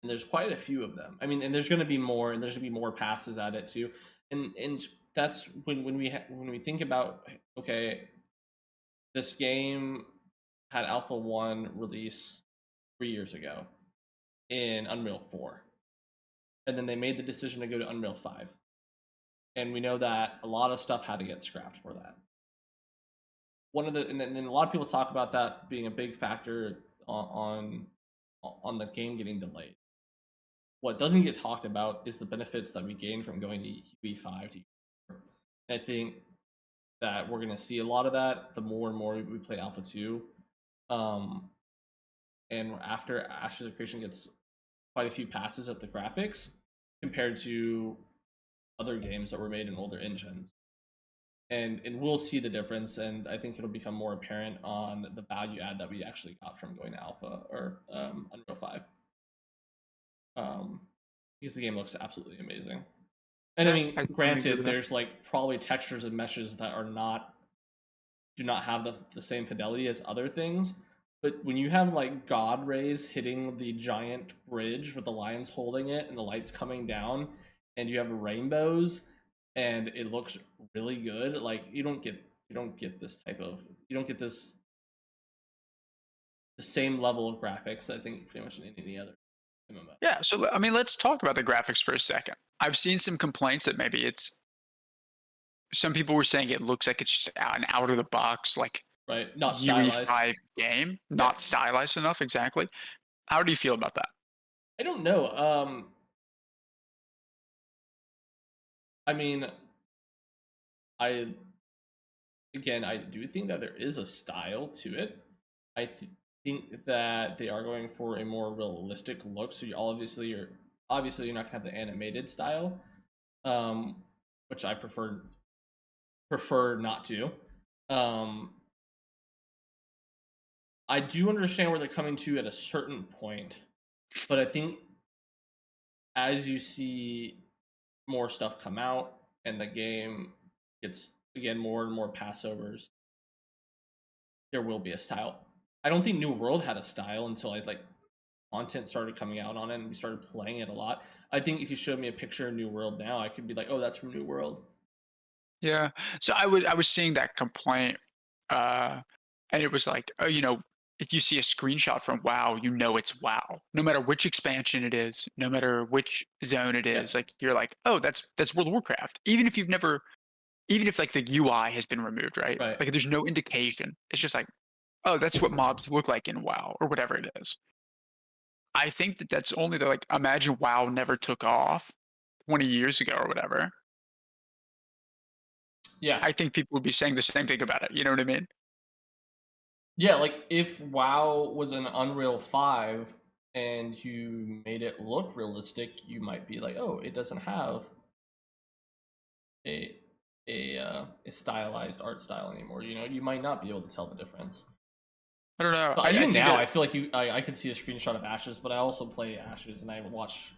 and there's quite a few of them. I mean, and there's going to be more, and there's going to be more passes at it too. And that's when we think about, okay, this game had Alpha 1 release 3 years ago in Unreal 4. And then they made the decision to go to Unreal 5. And we know that a lot of stuff had to get scrapped for that. And then a lot of people talk about that being a big factor on the game getting delayed. What doesn't get talked about is the benefits that we gain from going to UE5 to UE4. I think that we're going to see a lot of that the more and more we play Alpha 2. Um, and after Ashes of Creation gets quite a few passes at the graphics compared to other games that were made in older engines. And we'll see the difference, and I think it'll become more apparent on the value add that we actually got from going to Alpha or Unreal 5. Because the game looks absolutely amazing. And I Yeah, mean, I totally agree granted, with that. there's like probably textures and meshes that do not have the same fidelity as other things. But when you have like God rays hitting the giant bridge with the lions holding it and the lights coming down, and you have rainbows, and it looks really good, like you don't get this type of you don't get this the same level of graphics. I think pretty much in any other MMO. Yeah, so I mean, let's talk about the graphics for a second. I've seen some complaints that maybe it's some people were saying it looks like it's just an out of the box like Right? Not stylized. UE5 game, Yeah, not stylized enough exactly. How do you feel about that? I don't know. I mean, I again, I do think that there is a style to it. I think that they are going for a more realistic look. So obviously you're not gonna have the animated style, um, which I prefer not to. Um, I do understand where they're coming to at a certain point, but I think as you see more stuff come out and the game gets again more and more passovers, there will be a style. I don't think New World had a style until I like content started coming out on it and we started playing it a lot. I think if you showed me a picture of New World now, I could be like, "Oh, that's from New World." Yeah. So I was seeing that complaint, uh, and it was like, oh, if you see a screenshot from WoW, you know it's WoW. No matter which expansion it is, no matter which zone it Yeah, is, like you're like, oh, that's World of Warcraft. Even if like the UI has been removed, right? right. Like there's no indication. It's just like, oh, that's what mobs look like in WoW or whatever it is. I think that that's only the like imagine WoW never took off 20 years ago or whatever. Yeah. I think people would be saying the same thing about it. You know what I mean? Yeah, like if WoW was an Unreal 5 and you made it look realistic, you might be like, "Oh, it doesn't have a a stylized art style anymore." You know, you might not be able to tell the difference. I don't know. But I even think now, that I feel like I could see a screenshot of Ashes, but I also play Ashes and I watch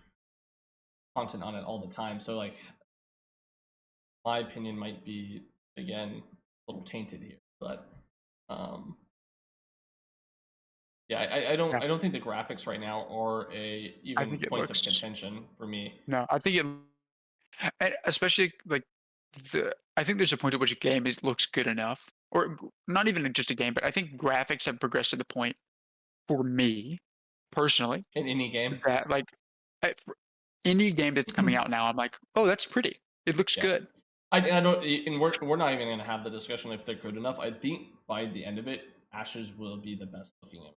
content on it all the time. So like, my opinion might be again a little tainted here, but um, yeah, yeah, I don't think the graphics right now are a I even think it point of looks contention for me. no, I think it and especially like I think there's a point at which a game is looks good enough, or not even just a game, but I think graphics have progressed to the point for me personally In any game. that like for any game that's coming out now, I'm like, oh, that's pretty. It looks Yeah. good. I don't, and we're not even gonna have the discussion if they're good enough. I think by the end of it, Ashes will be the best looking game.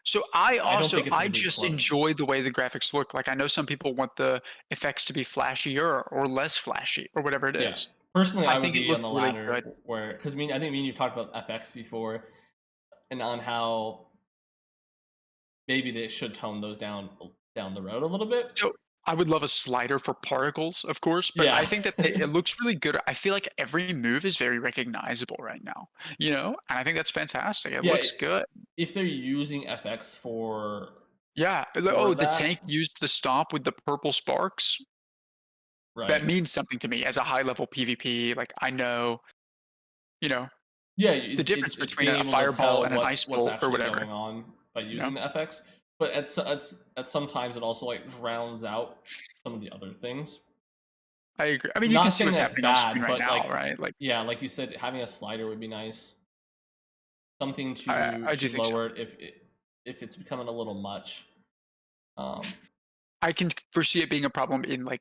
So I don't think it's I gonna be just close. enjoy the way the graphics look. Like I know some people want the effects to be flashier or less flashy or whatever it Yeah. is. Personally, I I would think it be on looks the really latter good. where, because I think me and you talked about FX before, and on how maybe they should tone those down the road a little bit. So I would love a slider for particles, of course, but I Yeah. think that it looks really good. I feel like every move is very recognizable right now, you know, and I think that's fantastic. It Yeah, looks good. if they're using FX Yeah. for Oh, the that, tank used the stomp with the purple sparks. That right? means something to me as a high level PvP. Like I know, you know, Yeah, the difference it's between being a able to fireball tell and an ice what's bolt or actually whatever, going on by you know. using the FX, but at sometimes it also like drowns out some of the other things. I agree. I mean, you can Not see saying what's that's happening on screen bad, right but now, like, right? Like yeah, like you said, having a slider would be nice. Something I do to think so. lower it if it's becoming a little much. Um, I can foresee it being a problem in like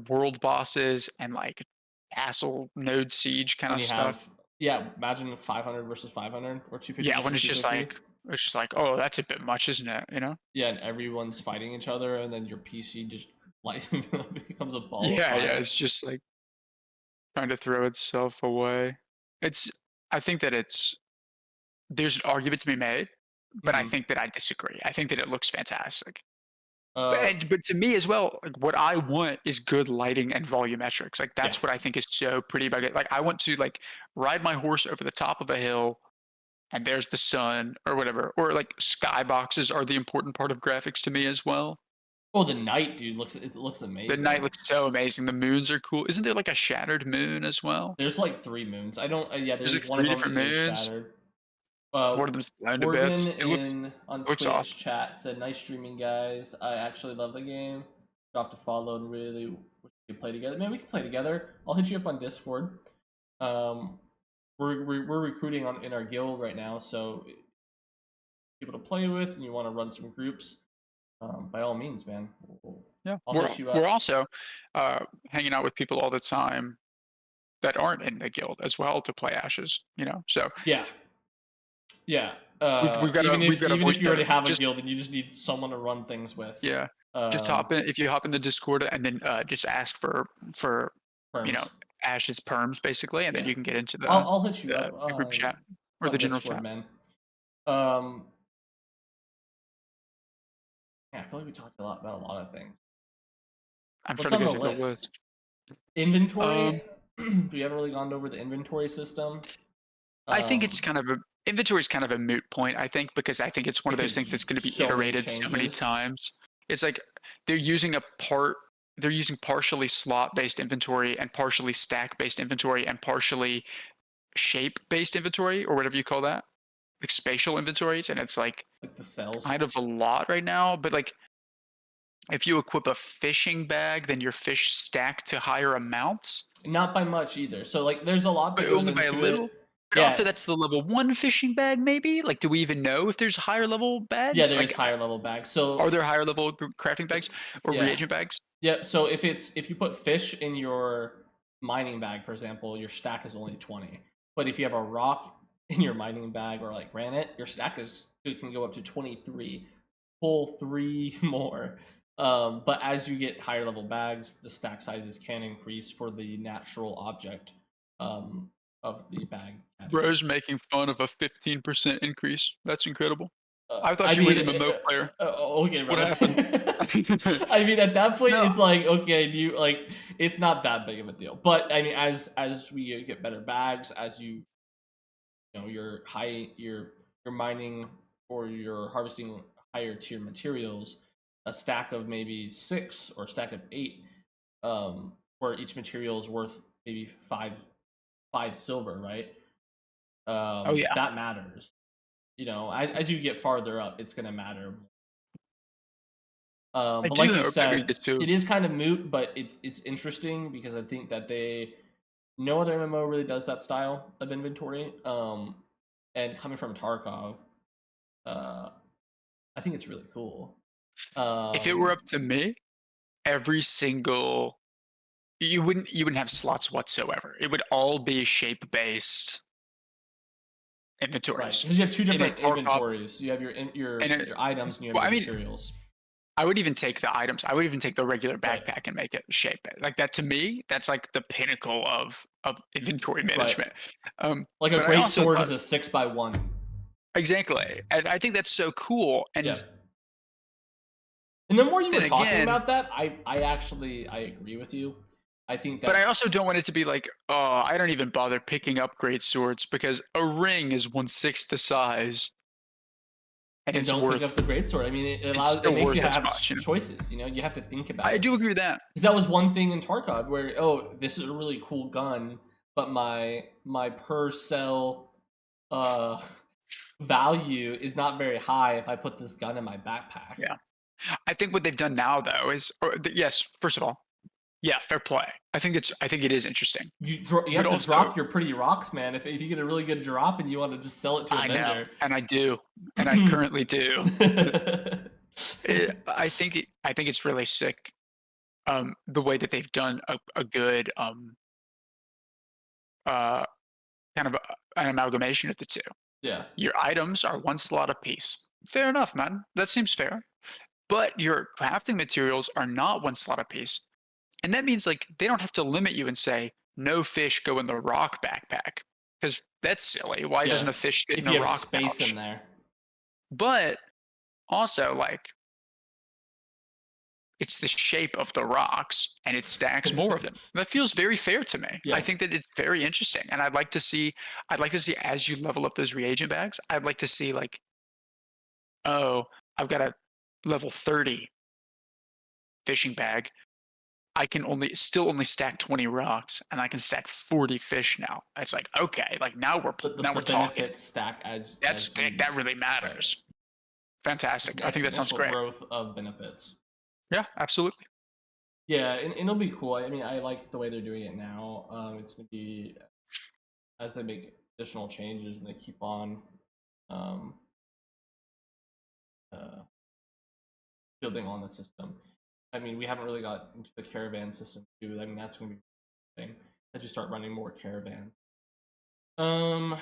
world bosses and like castle node siege kind when of you stuff. have, yeah, imagine 500 versus 500 or 250 Yeah, when versus it's just 250. like oh, that's a bit much, isn't it? You know? Yeah, and everyone's fighting each other, and then your PC just like becomes a ball of Yeah, yeah. fire. It's just like trying to throw itself away. It's I think that there's an argument to be made, but I Hmm. think that I disagree. I think that it looks fantastic. Uh, But to me as well, like what I want is good lighting and volumetrics. Like yeah, that's what I think is so pretty about it. Like I want to like ride my horse over the top of a hill and there's the sun or whatever. Or like skyboxes are the important part of graphics to me as well. oh, the night, dude, it looks The night amazing. looks so amazing. The moons are cool. Isn't there like a shattered moon as well? There's like three moons. I don't. Yeah, There's there's like one of three them different is moons. shattered. One of them's blown to bits. Corbin It in on looks Twitch awesome. chat said, "Nice streaming, guys. I actually love the game. Dropped a follow and really wish we could play together. Man, we can play together. I'll hit you up on Discord. Um, we're recruiting on in our guild right now, so people to play with, and you want to run some groups, by all means, man. Yeah. I'll hit you We're up. also hanging out with people all the time that aren't in the guild as well to play Ashes, you know. So Yeah, yeah. we've got a Even voice if you chat. already have a Just guild and you just need someone to run things with, yeah, just um, hop in if you hop in the Discord and then just ask for you know firms. Ashes perms basically, and then Yeah, you can get into I'll hit you up the group chat or the on general Discord, chat. man. Um, yeah, I feel like we talked a lot about a lot of things. I'm What's trying to on go the through the list? list. Inventory. Um, We haven't really gone over the inventory system. I think it's Um, kind of a inventory is kind of a moot point. I think because I think it's one of those because things that's going to be so many iterated so many changes. times. It's like they're using a part they're using partially slot based inventory and partially stack based inventory and partially shape based inventory or whatever you call that, like spatial inventories, and it's like Like the cells. kind of a lot right now. But like if you equip a fishing bag, then your fish stack to higher amounts, Not by much either. So like there's a lot but that goes only by a into little. it. But also Yeah. that's the level one fishing bag, maybe. Like, do we even know if there's higher level Yeah, bags? there's Like, higher level bags. are So there higher level crafting bags or yeah. reagent bags? Yeah, so if you put fish in your mining bag, for example, your stack is only 20. But if you have a rock in your mining bag or like granite, your stack is it can go up to 23, pull 3 more. But as you get higher level bags, the stack sizes can increase for the natural object um, of the bag category. Bro's making fun of a 15% increase. That's incredible. I I thought you were mean, an MMO player. okay, What brother. happened? I mean, at that point, No, it's like, okay, do you like? It's not that big of a deal. But I mean, as we get better bags, as you know you're mining or you're harvesting higher tier materials, a stack of maybe 6 or a stack of 8, where each material is worth maybe 5 silver, right? oh yeah, That matters. You know, as you get farther up, it's gonna matter. I But do like you hope that we said, get to. it is kind of moot, but it's interesting because I think that no other MMO really does that style of inventory. And coming from Tarkov, uh, I think it's really cool. If it were Um, up to me, every single you wouldn't have slots whatsoever. It would all be shape based right, inventories. because you have two In a different Tarkov, inventories. You have and it, your items and you have well, your I mean, materials. I would even take the items. I would even take the regular Right, backpack and make it shape it. Like that to me, that's like the pinnacle of inventory right. management. Like a But I great also sword thought is a 6x1. exactly, and I think that's so cool. Yeah. And And the more you were then talking again, about that, I agree with you. I think but I that also don't want it to be like, oh, I don't even bother picking up great swords because a ring is 1/6 the size and then it's don't pick worth up the greatsword. I mean, it's it still makes you worth as have much. choices. You know, you have to think about I it do agree with that. because that was one thing in Tarkov where this is a really cool gun, but my per cell uh value is not very high if I put this gun in my backpack. Yeah. I think what they've done now though is, yes, first of all, yeah, fair play. I think it is interesting, You but have to also drop your pretty rocks, man. If you get a really good drop and you want to just sell it to a I know, vendor. and I do, and I currently do. I think it's really sick. The way that they've done a good uh kind of an amalgamation of the two. Yeah, Your items are one slot apiece. Fair enough, man. That seems fair. But your crafting materials are not one slot apiece. And that means like they don't have to limit you and say, no fish go in the rock backpack. Because that's silly. Why yeah. doesn't a fish fit If in a you have rock space in pouch? there, But also, like, it's the shape of the rocks and it stacks more of them. That feels very fair to me. I yeah. think that it's very interesting. And I'd like to see as you level up those reagent bags, I'd like to see like, oh, I've got a level 30 fishing bag. I can only stack 20 rocks and I can stack 40 fish now. It's like, okay, like But now the we're talking. benefits stack That's as you that really right. matters. It's Fantastic. an I think that sounds exponential great. growth of benefits. Yeah, absolutely. Yeah, and it'll be cool. I mean, I like the way they're doing it now. It's gonna be as they make additional changes and they keep on um, uh, building on the system. I mean, we haven't really got into the caravan system too. I mean, that's gonna be a thing as we start running more caravans. Um,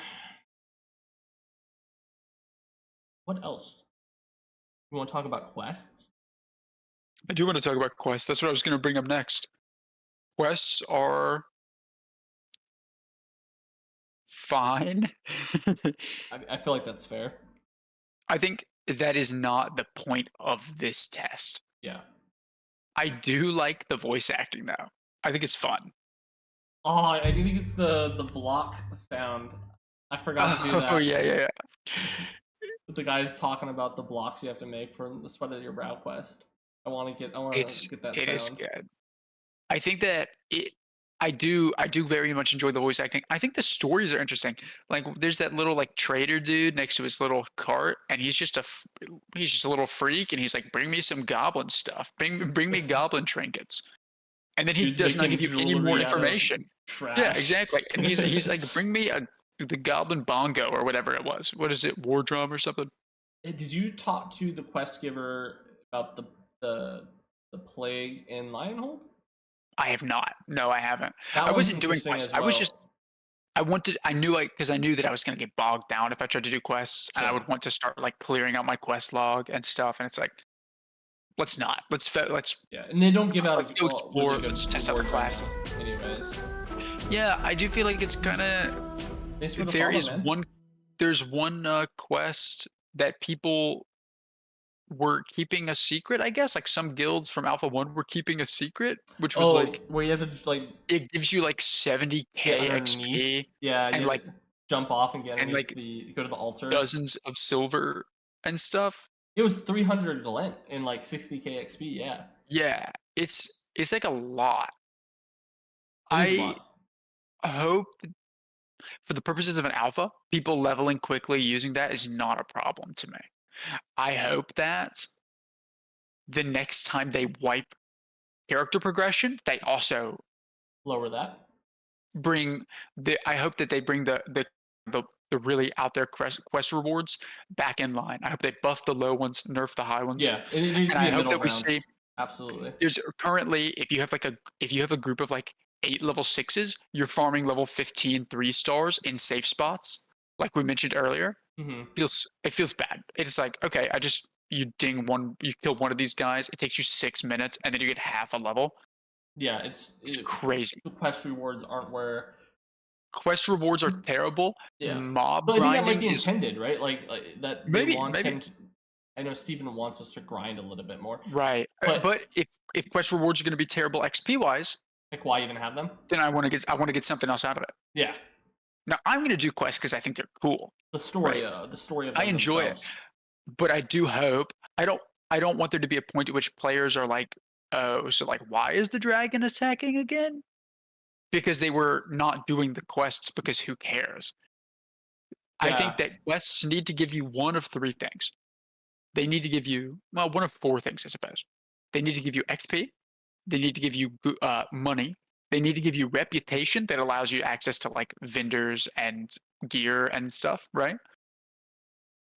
what else? We want to talk about quests? I do want to talk about quests. That's what I was going to bring up next. Quests are fine. I feel like that's fair. I think that is not the point of this test. Yeah. I do like the voice acting though. I think it's fun. Oh, I need to get the block sound. I forgot to do Oh that. yeah, yeah, yeah. The guy's talking about the blocks you have to make for the sweat of your brow quest. I want to get that It is sound. good. I think that I do very much enjoy the voice acting. I think the stories are interesting. Like there's that little like trader dude next to his little cart and he's just a little freak and he's like bring me some goblin stuff. Bring me goblin trinkets. And then he Dude's does not making give you any more jewelry out of information. Yeah, trash. exactly. And he's like bring me a the goblin bongo or whatever it was. What is it? War drum or something? Hey, did you talk to the quest giver about the the plague in Lionhold? I have not. No, I haven't. That I one's wasn't doing interesting quests. as well. I knew that I was gonna get bogged down if I tried to do quests, and I Sure. would want to start, like, clearing out my quest log and stuff, and it's like, "Let's not. Yeah, and they don't give Let's out go really explore, good let's test out the rewards right now, classes." anyways. Yeah, I do feel like it's kinda Thanks for the there follow, is man. one there's one, quest that people were keeping a secret, I guess, like, some guilds from Alpha 1 were keeping a secret, which was, Oh, like, where you have to just, like, it gives you, like, get 70K underneath. XP Yeah, you and, have like to jump off and get and, underneath like, go to the altar. dozens of silver and stuff. It was 300 Lent and, like, 60K XP, yeah. Yeah, it's, like, a lot. It is a I lot. hope for the purposes of an alpha, people leveling quickly using that is not a problem to me. I hope that the next time they wipe character progression, they also Lower that. bring I hope that they bring the really out there quest rewards back in line. I hope they buff the low ones, nerf the high ones, Yeah, it needs and to be I a hope middle that we ground. see Absolutely. there's currently if you have a group of like 8 level 6s, you're farming level 15 3 stars in safe spots, like we mentioned earlier. Mhm. It feels bad. It's like, okay, you kill one of these guys, it takes you 6 minutes, and then you get half a level. Yeah, It's crazy. the quest rewards aren't where Quest rewards are terrible. yeah. Mob But I think that might grinding be is intended, right? Like, that they want maybe him to I know Steven wants us to grind a little bit more, right. but, But if quest rewards are gonna be terrible XP wise, like, why even have them? then I wanna get something else out of it. Yeah. Now I'm gonna do quests because I think they're cool, right? The story of I them enjoy it, themselves. but I do hope I don't want there to be a point at which players are like, "Oh, so, like, why is the dragon attacking again?" Because they were not doing the quests because who cares? I think Yeah. that quests need to give you one of 3 things. They need to give you well, one of 4 things, I suppose. They need to give you XP, they need to give you money, they need to give you reputation that allows you access to, like, vendors and gear and stuff, right?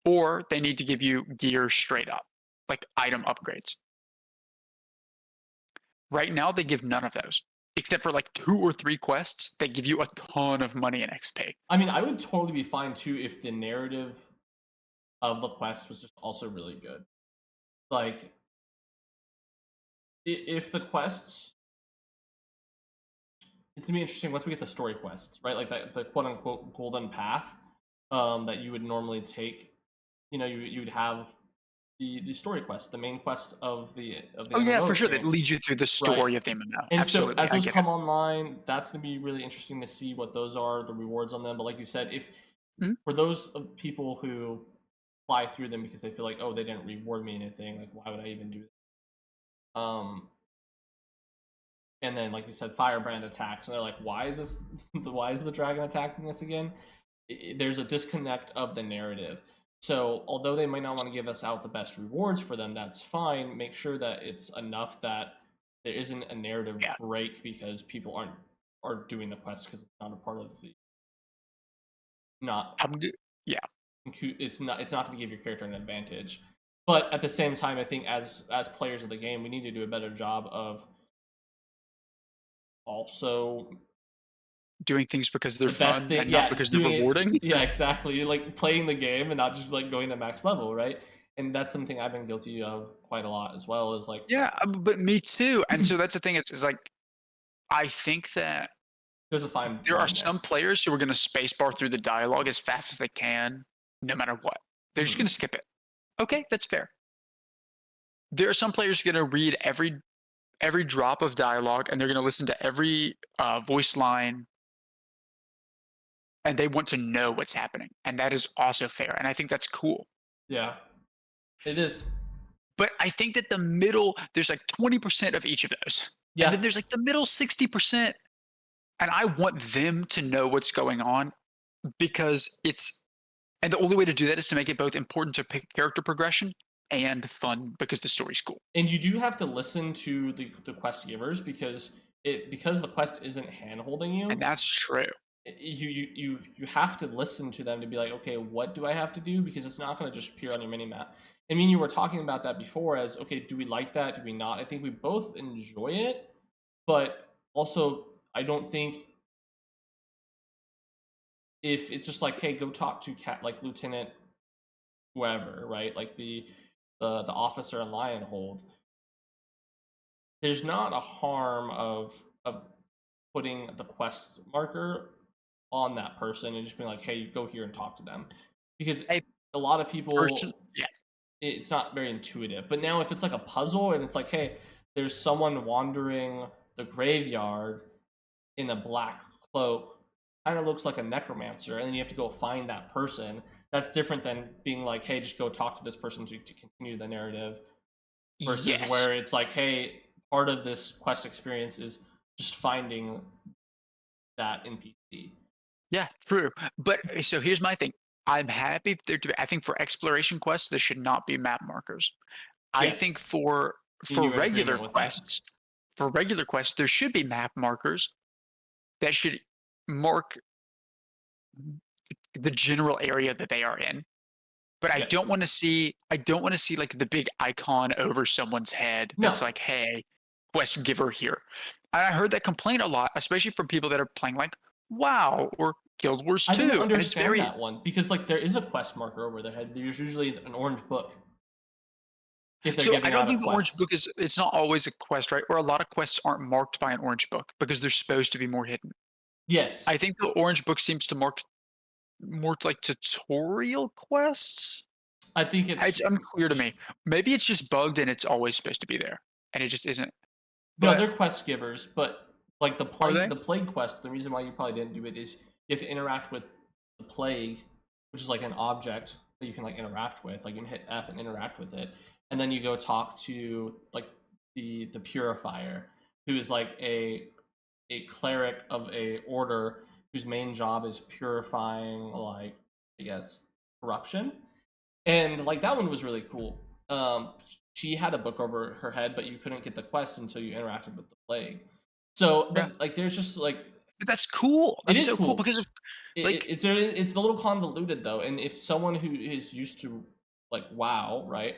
Or they need to give you gear straight up, like item upgrades. Right now, they give none of those, except for, like, 2 or 3 quests, they give you a ton of money and XP. I mean, I would totally be fine too if the narrative of the quest was just also really good. Like, if the quests it's gonna be interesting once we get the story quests, right? Like that the quote unquote golden path that you would normally take. You know, you would have the story quest, the main quest of the Oh, yeah, MMO for sure, that experience, leads you through the right? story of the MMO. And so Absolutely, as I those get it. come online, that's gonna be really interesting to see what those are, the rewards on them. But like you said, if Mhm. for those people who fly through them because they feel like, oh, they didn't reward me anything, like why would I even do that? And then like you said, firebrand attacks, and they're like, why is this? Why is the dragon attacking us again? There's a disconnect of the narrative. So although they might not want to give us out the best rewards for them, that's fine. Make sure that it's enough that there isn't a narrative Yeah, break because people are doing the quest because it's not a part of the not I'm g yeah. it's not going to give your character an advantage. But at the same time, I think as players of the game, we need to do a better job of also Doing things because they're the best fun thing, and not yeah, because they're doing it, rewarding. yeah, exactly, like playing the game and not just like going to max level, right? And that's something I've been guilty of quite a lot as well. Is like Yeah, but me too, and so that's the thing, is like, I think that there's a fine there are line some there. players who are gonna spacebar through the dialogue as fast as they can, no matter what. They're just Hmm. gonna skip it. Okay, that's fair. There are some players who are gonna read every drop of dialogue, and they're gonna listen to every, voice line, and they want to know what's happening, and that is also fair, and I think that's cool. Yeah, it is. But I think that there's like 20% of each of those, and then Yeah, there's like the middle 60%, and I want them to know what's going on because and the only way to do that is to make it both important to pick character progression and fun because the story's cool. and you do have to listen to the quest givers because the quest isn't hand holding And you. that's true. You have to listen to them to be like, okay, what do I have to do? Because it's not going to just appear on your mini map. I mean, you were talking about that before as okay, do we like that? Do we not? I think we both enjoy it, but also I don't think if it's just like, hey, go talk to cat like Lieutenant whoever, right? Like the officer in Lionhold, there's not a harm of putting the quest marker on that person and just being like, hey, go here and talk to them, because I a lot of person, people, yeah, it's not very intuitive. But now if it's like a puzzle and it's like, hey, there's someone wandering the graveyard in a black cloak, kind of looks like a necromancer, and then you have to go find that person. That's different than being like, hey, just go talk to this person to continue the narrative, versus yes, where it's like, hey, part of this quest experience is just finding that NPC. yeah, true. But so here's my thing. I'm happy if there to be, I think for exploration quests, there should not be map markers. I think Yes, for you're in regular agreement with that. quests, there should be map markers that should mark the general area that they are in. But Yes. I don't want to see like the big icon over someone's head that's No, like, "Hey, quest giver here." And I heard that complaint a lot, especially from people that are playing like WoW or Guild Wars I didn't 2, and it's understand very that one because like there is a quest marker over their head. There's usually an orange book if they're so I giving don't out a think the orange quest. book is it's not always a quest, right? Or a lot of quests aren't marked by an orange book because they're supposed to be more hidden. Yes, I think the orange book seems to mark more like tutorial quests. I think it's It's unclear to me. Maybe it's just bugged and it's always supposed to be there, and it just isn't. no, But they're quest givers, but like are they? the plague quest, the reason why you probably didn't do it is you have to interact with the plague, which is like an object that you can like interact with. Like you can hit F and interact with it, and then you go talk to like the purifier, who is like a cleric of a order whose main job is purifying, like, I guess, corruption. And like that one was really cool. She had a book over her head, but you couldn't get the quest until you interacted with the plague. So, Yeah. but like, there's just like, But that's cool. it That's is so cool cool. because of like It's a little convoluted though, and if someone who is used to like WoW, right?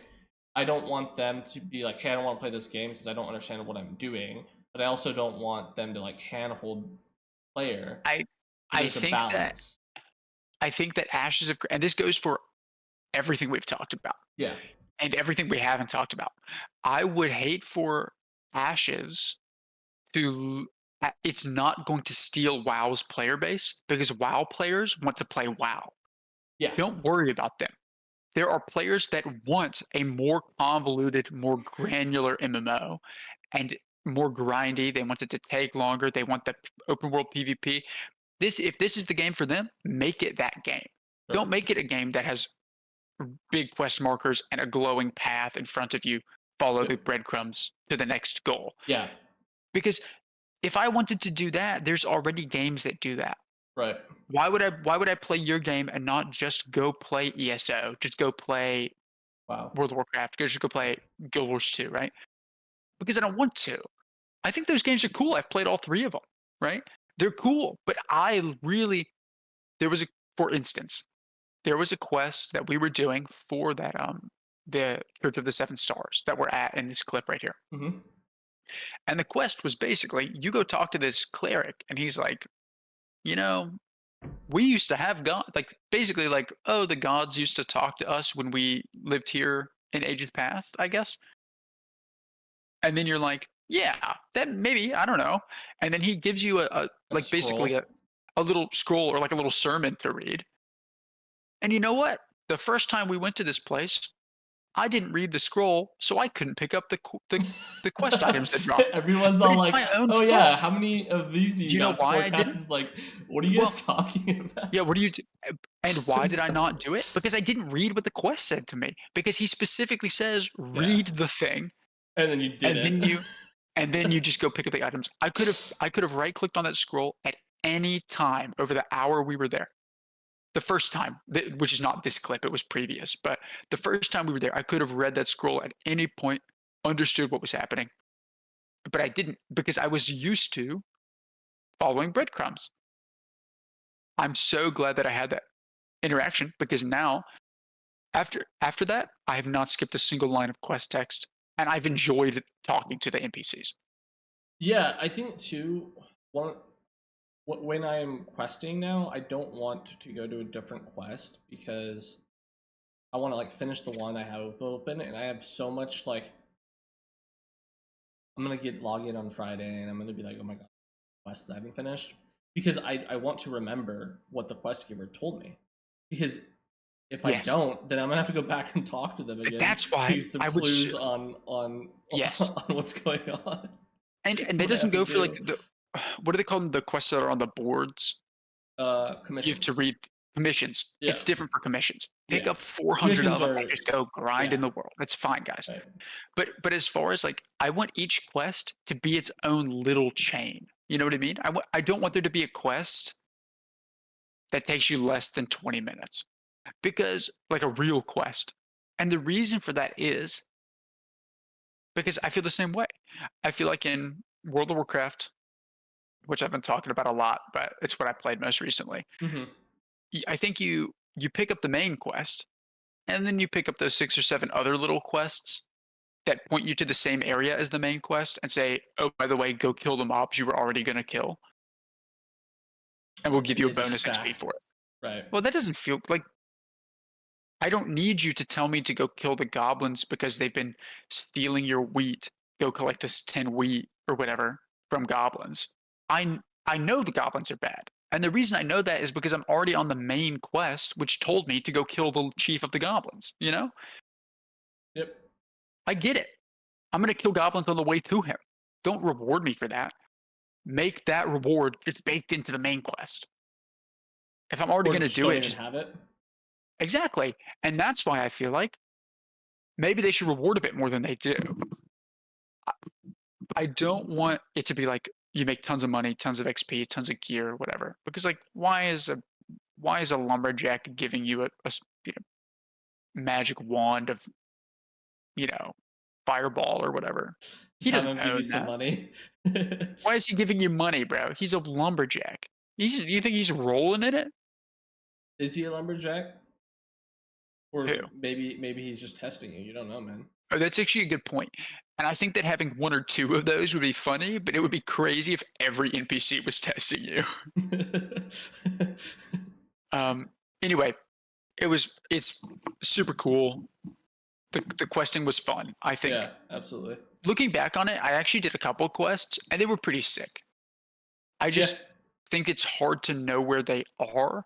I don't want them to be like, hey, I don't want to play this game because I don't understand what I'm doing, but I also don't want them to like handhold player. I So I there's a think that balance. Ashes of and this goes for everything we've talked about Yeah. and everything we haven't talked about. I would hate for Ashes to it's not going to steal WoW's player base because WoW players want to play WoW. Yeah. Don't worry about them. There are players that want a more convoluted, more granular MMO and more grindy. They want it to take longer. They want the open world PvP. If this is the game for them, make it that game. Sure. Don't make it a game that has big quest markers and a glowing path in front of you. Follow Yep. the breadcrumbs to the next goal. Yeah. Because if I wanted to do that, there's already games that do that. Right. Why would I play your game and not just go play ESO? Just go play Wow. World of Warcraft, just go play Guild Wars 2, right? Because I don't want to. I think those games are cool. I've played all 3 of them, right? They're cool, but I really there was a for instance, there was a quest that we were doing for that the Church of the Seven Stars that we're at in this clip right here. Hmm. And the quest was basically you go talk to this cleric and he's like, "You know, we used to have God like basically like, oh, the gods used to talk to us when we lived here in ages past, I guess." And then you're like, "Yeah, that maybe, I don't know." And then he gives you a A like basically scroll. a little scroll or like a little sermon to read. And you know what? The first time we went to this place, I didn't read the scroll, so I couldn't pick up the quest items that dropped. Everyone's But all it's like, my own "Oh fault. yeah, how many of these do Do you you know got?" why I Forecast didn't? is like, "What are you Well, guys talking about?" yeah, what do you do? And why did I not do it? Because I didn't read what the quest said to me. Because he specifically says, Yeah, "Read the thing," and then you and didn't. then you just go pick up the items. I could have right clicked on that scroll at any time over the hour we were there. The first time, which is not this clip, it was previous, but the first time we were there, I could have read that scroll at any point, understood what was happening, but I didn't because I was used to following breadcrumbs. I'm so glad that I had that interaction because now after that, I have not skipped a single line of quest text and I've enjoyed talking to the NPCs. Yeah, I think too. One. when I am questing now, I don't want to go to a different quest because I want to like finish the one I have open, and I have so much like I'm gonna get log in on Friday, and I'm gonna be like, oh my god, quests I haven't finished because I want to remember what the quest giver told me because if I Yes. don't, then I'm gonna have to go back and talk to them again That's to why get some I would. clues on Yes, on what's going on. and that What I doesn't have to go for like do. the what do they call them? The quests that are on the boards. You have to Commissions. read commissions. Yeah, It's different for commissions. Pick yeah. up 400 Commissions of them and are just go grind yeah, in the world. That's fine, guys. right. But as far as like, I want each quest to be its own little chain. You know what I mean? I don't want there to be a quest that takes you less than 20 minutes because like a real quest. And the reason for that is because I feel the same way. I feel like in World of Warcraft, which I've been talking about a lot, but it's what I played most recently. Hmm. I think you pick up the main quest and then you pick up those 6 or 7 other little quests that point you to the same area as the main quest and say, "Oh, by the way, go kill the mobs you were already gonna kill, and we'll give And you a they just bonus XP stack. for it." Right. Well, that doesn't feel like I don't need you to tell me to go kill the goblins because they've been stealing your wheat. Go collect this 10 wheat or whatever from goblins. I know the goblins are bad. And the reason I know that is because I'm already on the main quest, which told me to go kill the chief of the goblins, you know? Yep. I get it. I'm going to kill goblins on the way to him. Don't reward me for that. Make that reward just baked into the main quest. If I'm already Or going to just do don't it, even just have it. exactly. And that's why I feel like maybe they should reward a bit more than they do. I don't want it to be like you make tons of money, tons of XP, tons of gear, whatever. Because like, why is a lumberjack giving you you know, magic wand of fireball or whatever? Just He have doesn't them give you own some that. money. Why is he giving you money, bro? He's a lumberjack. Do you think he's rolling in it? Is he a lumberjack? Or Who? maybe he's just testing you. You don't know, man. Oh, that's actually a good point. And I think that having one or two of those would be funny, but it would be crazy if every NPC was testing you. Um, anyway, it's super cool. The questing was fun. I think Yeah, absolutely. looking back on it, I actually did a couple quests and they were pretty sick. I Yeah. just think it's hard to know where they are,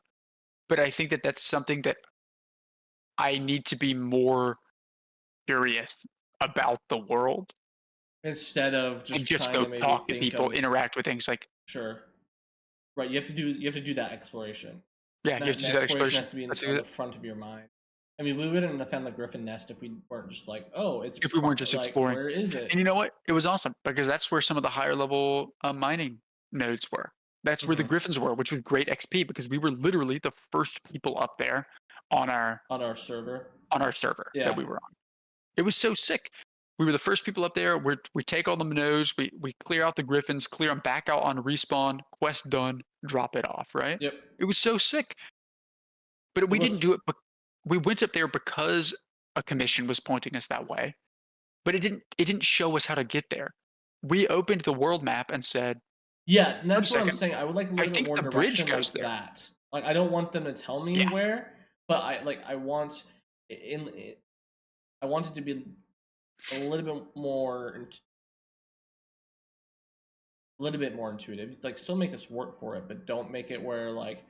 but I think that that's something that I need to be more curious about the world Instead of and just just trying go to maybe talk to think people, of interact with things like, sure. Right, you have to do that exploration. yeah, you have And to the do that exploration exploration. has to be That's on it. the front of your mind. I mean, we wouldn't have found the Griffin Nest if we weren't just like, oh, If we weren't just like, exploring. where is it? And you know what? It was awesome because that's where some of the higher level mining nodes were. That's where the Hmm. griffins were, which was great XP because we were literally the first people up there on our On our server. server that Yeah. we were on. It was so sick. We were the first people up there. We take all the nodes, we clear out the griffins, clear them back out on respawn, quest done, drop it off, right? Yep. It was so sick. But It we didn't was. do it. We went up there because a commission was pointing us that way. But it didn't show us how to get there. We opened the world map and said, Yeah, and "Wait a that's what I'm second, saying. I would like a I little bit think more the bridge direction goes like there." that. Like I don't want them to tell me Yeah, where, but I want I want it to be a little bit more a little bit more intuitive. Like still make us work for it, but don't make it where like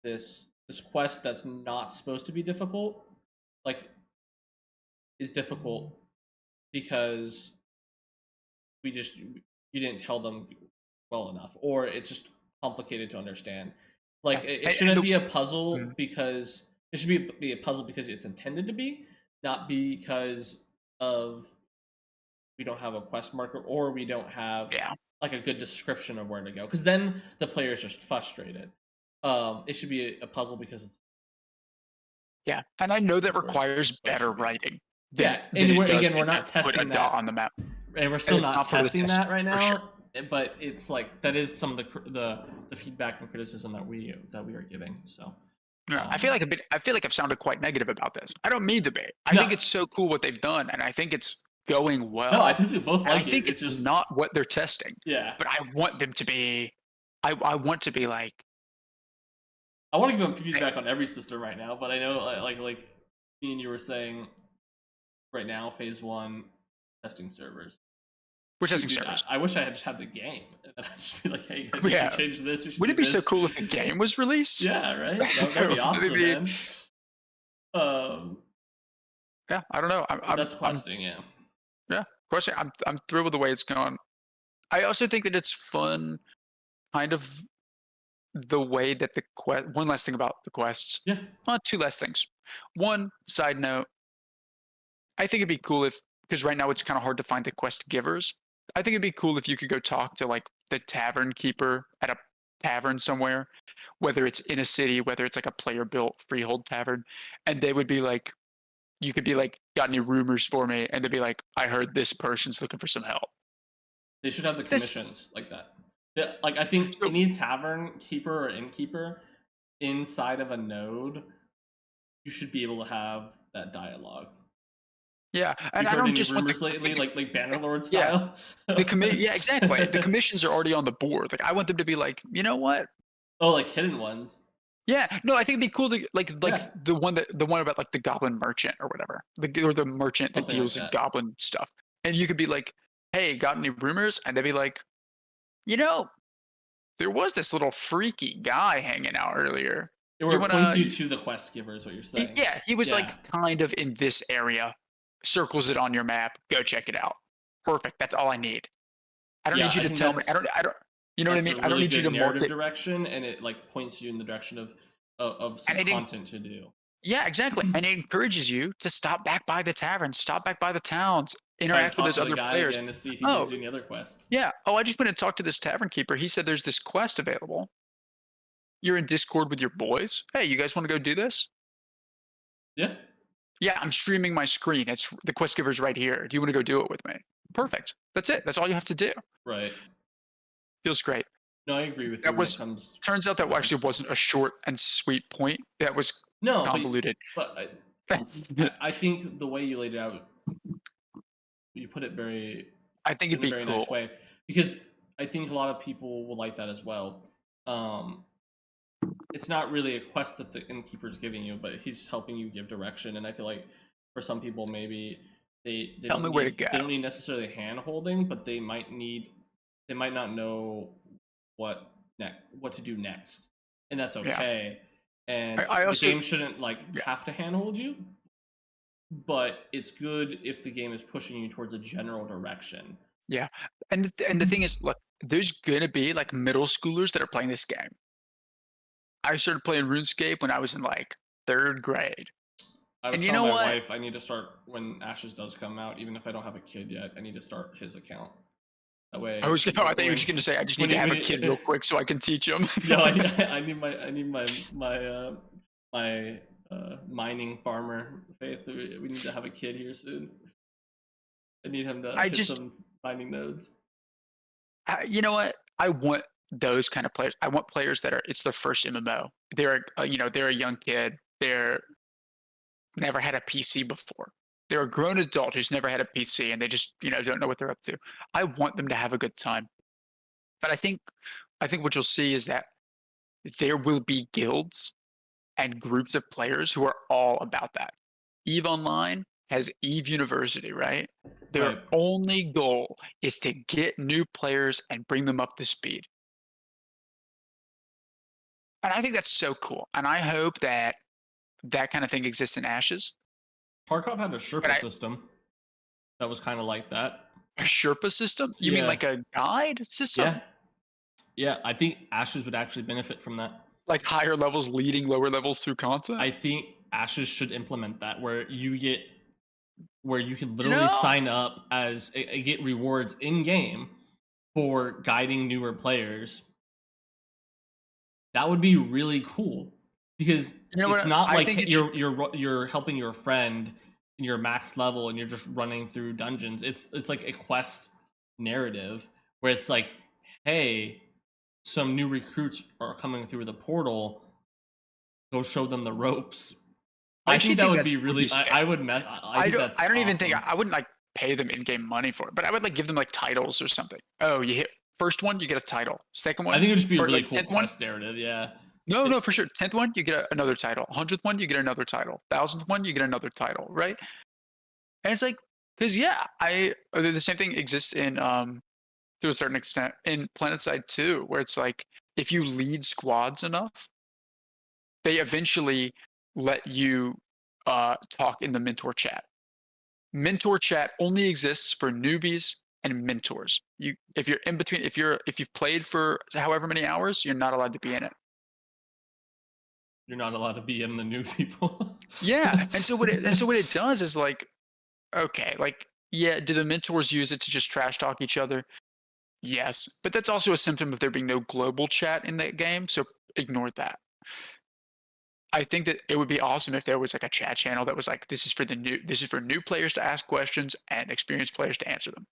this quest that's not supposed to be difficult like is difficult because you didn't tell them well enough or it's just complicated to understand. yeah, Like it and shouldn't the be a puzzle mhm, because it should be a puzzle because it's intended to be, not because of we don't have a quest marker or we don't have yeah, like a good description of where to go because then the player is just frustrated. It should be a puzzle because yeah, and I know that it's requires where it better should be. writing Yeah, than and it does we're to not just put a testing dot that, on the map, and we're and still it's not not part of the testing test that right for sure. now. But it's like that is some of the feedback and criticism that we are giving. So, Yeah, um, I feel like I've sounded quite negative about this. I don't mean to be. I no, think it's so cool what they've done, and I think it's going no, I well, think we both and I like it. think It's it's just not what they're testing, yeah, but I want them to be I want to be like, I want to give them eh, feedback on every system right now, but I know like me and you were saying right now, phase one testing servers. we're Shoot, testing dude, servers. I wish I had just had the game, and then I'd just be like, hey guys, we should Yeah. change this, we should Wouldn't do it be so this. cool if the game was released? Yeah, right. That'd be That'd awesome, be- man. Um, yeah, I don't know. that's questing, yeah. Yeah, question. I'm thrilled with the way it's gone. I also think that it's fun, kind of the way that the quest. One last thing about the quests. Yeah, Two last things. One side note. I think it'd be cool if, because right now it's kind of hard to find the quest givers. I think it'd be cool if you could go talk to like the tavern keeper at a tavern somewhere, whether it's in a city, whether it's like a player built freehold tavern, and they would be like, you could be like, got any rumors for me? And they'd be like, I heard this person's looking for some help. they should have the This commissions like that. Yeah, like I think so any tavern keeper or innkeeper inside of a node, you should be able to have that dialogue. yeah, and You've I heard don't any just want rumors lately, like Bannerlord yeah, style? yeah, exactly. The commissions are already on the board. Like I want them to be like, you know what? Oh, like hidden ones. Yeah, no, I think it'd be cool to like Yeah, the one about like the goblin merchant or whatever, or the merchant that something like deals in that. goblin stuff, and you could be like, "Hey, got any rumors?" And they'd be like, "You know, there was this little freaky guy hanging out earlier. Or You it points wanna?" you to the quest giver is what you're saying. Yeah, he was Yeah, like kind of in this area. Circles it on your map. Go check it out. Perfect. That's all I need. I don't yeah. need you I to think tell me. I don't. You know what I that's mean? a I don't really need you good to narrative market. direction, and it like points you in the direction of some And it content to do. Yeah, exactly, and it encourages you to stop back by the tavern, stop back by the towns, Try and interact with talk those to the other guy players. again to see if he gives "Oh, you any other quests. yeah. Oh, I just went and talked to this tavern keeper. He said there's this quest available. You're in Discord with your boys. Hey, you guys wanna go do this?" Yeah, "Yeah, I'm streaming my screen. It's the quest giver's right here. Do you wanna go do it with me?" Perfect. That's it. That's all you have to do. right. Feels great. No, I agree with you That when it was comes turns out to that them. actually wasn't a short and sweet point. That was No, convoluted. but I think the way you laid it out, you put it very I think it'd in a be very nice cool. way, because I think a lot of people will like that as well. Um, it's not really a quest that the innkeeper is giving you, but he's helping you give direction. And I feel like for some people, maybe they Tell don't me where to need go. necessarily hand holding, but they might not know what to do next, and that's Yeah. okay. And I the also game shouldn't like yeah. have to handhold you, but it's good if the game is pushing you towards a general direction. Yeah, and the thing is, look, there's gonna be, like, middle schoolers that are playing this game. I started playing RuneScape when I was in, like, 3rd grade, I was and you telling know my what? wife I need to start when Ashes does come out, even if I don't have a kid yet. I need to start his account. That I way, was I thought you were just gonna say, "I just need to have when a kid real quick so I can teach him." no, I need my mining farmer faith. We need to have a kid here soon. I need him to I hit just some mining nodes. you know what? I want those kind of players. I want players that are it's their first MMO. They're a young kid. They're never had a PC before. They're a grown adult who's never had a PC and they just, don't know what they're up to. I want them to have a good time. But I think what you'll see is that there will be guilds and groups of players who are all about that. Eve Online has Eve University, right? Their Right. only goal is to get new players and bring them up to speed. And I think that's so cool. And I hope that that kind of thing exists in Ashes. Tarkov had a But Sherpa system that was kind of like that. a Sherpa system? You mean Yeah, like a guide yeah, system? yeah. I think Ashes would actually benefit from that. Like higher levels leading lower levels through content? I think Ashes should implement that where you can You literally know? sign up as get rewards in game for guiding newer players. That would be really cool, because You know it's what? not I like think it should you're helping your friend in your max level and you're just running through dungeons. It's like a quest narrative where it's like, hey, some new recruits are coming through the portal. Go show them the ropes. I I actually think that think would that be would be really. sick. I would. I think I that's don't even think awesome. I wouldn't like pay them in-game money for it, but I would like give them like titles or something. Oh, first one you get a title. Second I one, think it'd just be a or really like cool 10th one, quest narrative. Yeah. no, It, no, for sure. 10th one, you get another title. 100th one, you get another title. 1000th one, you get another title, right? And it's like, because yeah, the same thing exists in to a certain extent in PlanetSide too, where it's like if you lead squads enough, they eventually let you talk in the mentor chat. Mentor chat only exists for newbies and mentors. If you're in between, if you've played for however many hours, you're not allowed to be in it. you're not allowed to BM the new people. Yeah, and so what it does is like, okay, like, yeah, do the mentors use it to just trash talk each other? Yes, but that's also a symptom of there being no global chat in that game, so ignore that. I think that it would be awesome if there was like a chat channel that was like, this is for new players to ask questions and experienced players to answer them.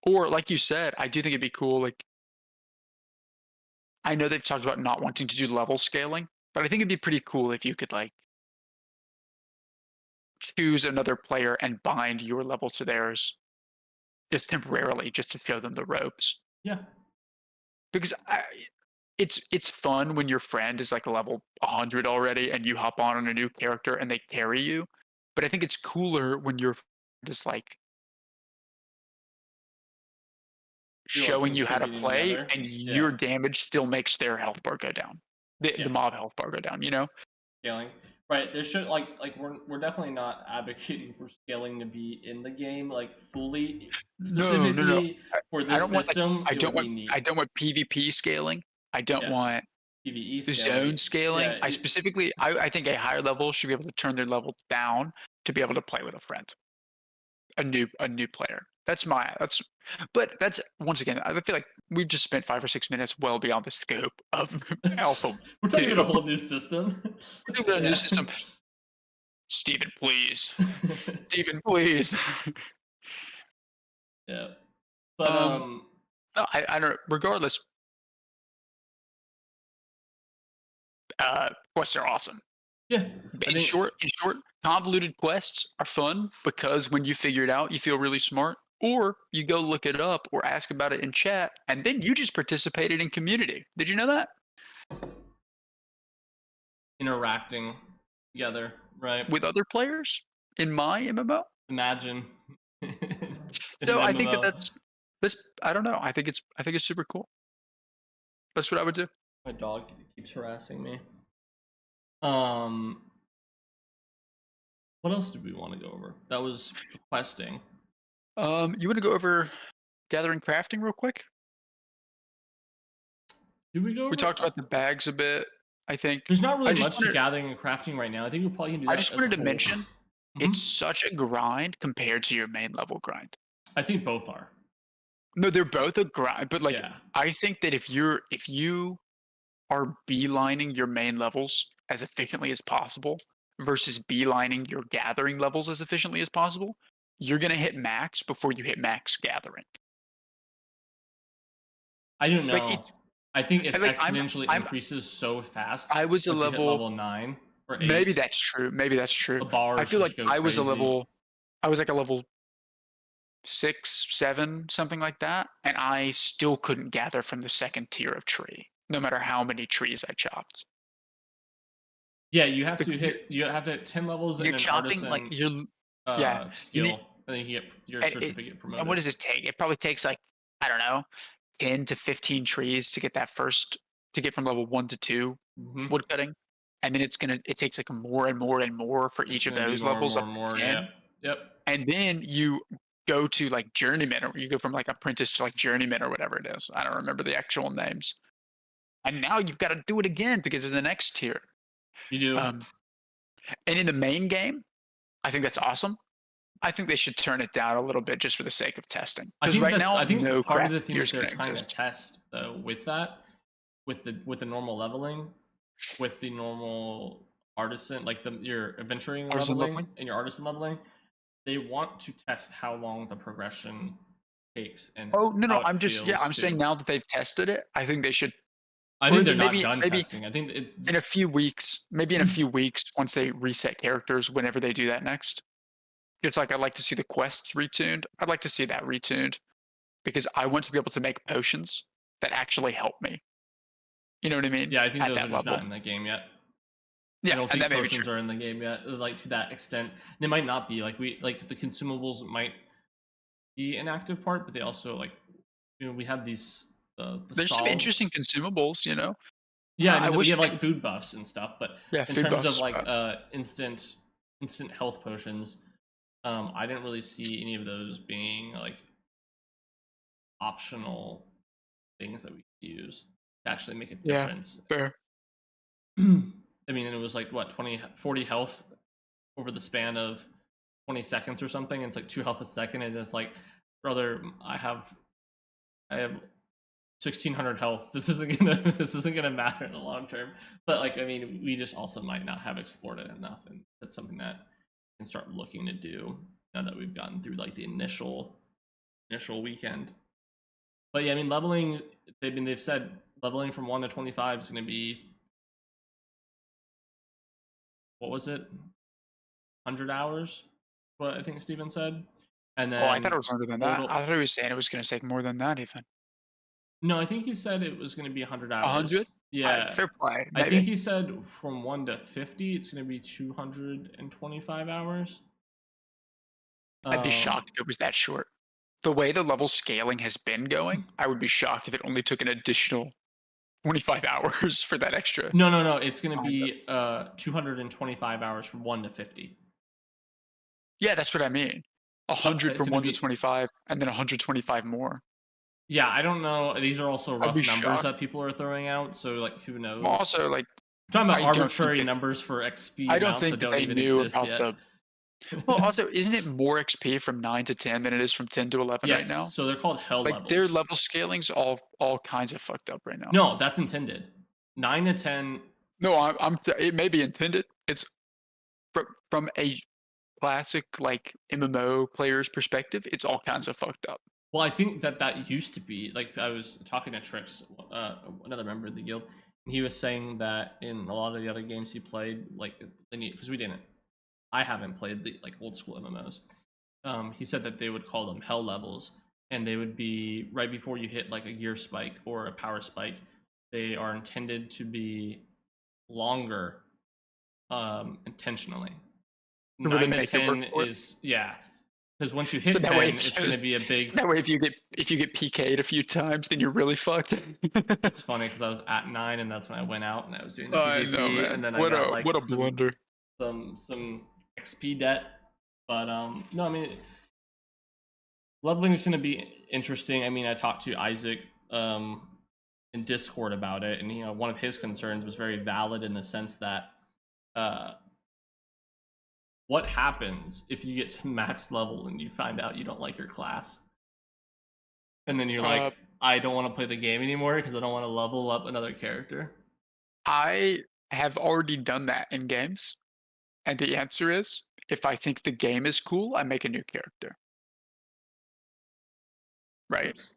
Or like you said, I do think it'd be cool. Like I know they've talked about not wanting to do level scaling, but I think it'd be pretty cool if you could like choose another player and bind your level to theirs just temporarily, just to show them the ropes. Yeah. Because it's fun when your friend is like a level 100 already and you hop on a new character and they carry you. But I think it's cooler when you're just like You're like showing you how to contributing play together. and Yeah. your damage still makes their health bar go down. The Yeah. mob health bar go down, you know? Scaling. Right. There should like we're definitely not advocating for scaling to be in the game like fully. No, no, no. Specifically I, for I this don't want like system, it would be neat. I don't want PvP scaling. I don't Yeah. want PvE zone scaling. scaling. Yeah. I specifically I think a higher level should be able to turn their level down to be able to play with a friend. A new player. That's but that's once again, I feel like we've just spent 5 or 6 minutes well beyond the scope of Alpha We're talking 2. about a whole new system. We're talking about a new Yeah. system. Steven, please. Steven, please. Yeah. But um, no, I don't. Regardless, quests are awesome. yeah, I think In short, convoluted quests are fun because when you figure it out, you feel really smart. Or you go look it up or ask about it in chat, and then you just participated in community. Did you know that? interacting together, right? With other players in my MMO. Imagine in an So I think that MMO. that's I don't know. I think it's super cool. That's what I would do. My dog keeps harassing me. Um, what else did we want to go over? That was questing. You want to go over gathering crafting real quick? Did we go We over? talked about the bags a bit. I think There's not really I just much to wanted gathering and crafting right now. I think we probably can do I that just as a wanted to whole. mention it's Mhm. such a grind compared to your main level grind. I think both are. No, they're both a grind, but like Yeah. I think that if you are beelining your main levels as efficiently as possible versus beelining your gathering levels as efficiently as possible, you're gonna hit max before you hit max gathering. I don't Like know. it's I think it like exponentially I'm increases so fast I was a once you hit level level 9 or 8. maybe that's true. Maybe that's true. The I bars feel like just go crazy. I was like a level 6, 7, something like that, and I still couldn't gather from the second tier of tree, no matter how many trees I chopped. Yeah, Like you have to hit 10 levels you're in an chopping like artisan yeah, you need skill, and then you get your and it certificate and what promoted. does it take? It probably takes like, I don't know, 10 to 15 trees to get that first to get from level 1 to 2 Mhm. wood cutting, and then it takes like more and more and more for It's each of gonna be those more and levels more up and to more. Yeah. 10, Yep. and then you go to like journeyman, or you go from like apprentice to like journeyman or whatever it is. I don't remember the actual names. And now you've got to do it again because of the next tier. You do. Um, and in the main game, I think that's awesome. I think they should turn it down a little bit just for the sake of testing. Because right now, I think no part of craft the thing that tiers they're can trying to exist. test though with that, with the normal leveling, with the normal artisan, like your adventuring Artisan leveling leveling. and your artisan leveling, they want to test how long the progression takes and Oh no, how no, it I'm just yeah, feels I'm saying too. now that they've tested it, I think they should, I or think they're not done maybe testing. I think it. in a few weeks, maybe in a few weeks, once they reset characters, whenever they do that next. It's like I'd like to see the quests retuned. I'd like to see that retuned because I want to be able to make potions that actually help me. You know what I mean? Yeah, I think At those are that just not level. in the game yet. I Yeah, don't and think that may be true. potions are in the game yet, like to that extent. They might not be like the consumables might be an active part, but they also like we have these the There's some interesting salves. consumables, you know? Yeah, I I mean we wish have they like food buffs and stuff, but yeah, in food terms of buffs. like instant health potions, I didn't really see any of those being like optional things that we could use to actually make a Yeah, difference. fair. I mean, it was like what 20, 40 health over the span of 20 seconds or something. And it's like 2 health a second, and it's like, brother, I have 1600 health. This isn't gonna this isn't gonna matter in the long term. But like, I mean, we just also might not have explored it enough, and that's something that we can start looking to do now that we've gotten through like the initial weekend. But yeah, I mean, leveling. They've said leveling from 1 to 25 is going to be what was it, 100 hours? What I think Steven said, and Oh, I thought then it was longer than that. I total. thought he was saying it was gonna take more than that even. No, I think he said it was going to be 100 hours. 100? Yeah, Fair play, I think maybe. he said from 1 to 50, it's going to be 225 hours. I'd be shocked Um, if it was that short. The way the level scaling has been going, I would be shocked if it only took an additional 25 hours for that extra no, no, no, it's going to 100. be 225 hours from 1 to 50. Yeah, that's what I mean. But 100 it's from going to 1 to be 25, and then 125 more. yeah. I don't know. These are also I'd be rough numbers shocked. that people are throwing out. So like, who knows? Also, like, I'm talking about I don't think arbitrary that numbers for XP I don't amounts that think that don't they even knew exist about yet. the well, also, isn't it more XP from 9 to 10 than it is from 10 to 11 right Yes, now? so they're called hell Like, their levels. level scaling's all kinds of fucked up right now. No, that's intended. 9 to 10. No, it may be intended. It's from a classic, like, MMO player's perspective, it's all kinds of fucked up. Well, I think that that used to be like I was talking to Trix, another member of the guild, and he was saying that in a lot of the other games he played, like because we didn't, I haven't played the like old school MMOs. He said that they would call them hell levels, and they would be right before you hit like a gear spike or a power spike. They are intended to be longer, intentionally. To really Nine to make it work ten for it. is yeah, because once you So hit that way 10, if it's going to be a so big. that way if you get PK'd a few times, then you're really fucked. It's funny because I was at 9, and that's when I went out and I was doing the I know, PvP, man. and then I got like What a some blunder. some XP debt. But no, I mean leveling is going to be interesting. I mean, I talked to Isaac in Discord about it, and one of his concerns was very valid in the sense that uh, what happens if you get to max level and you find out you don't like your class, and then you're Uh, like, I don't want to play the game anymore because I don't want to level up another character. I have already done that in games, and the answer is if I think the game is cool, I make a new character, right? Oops.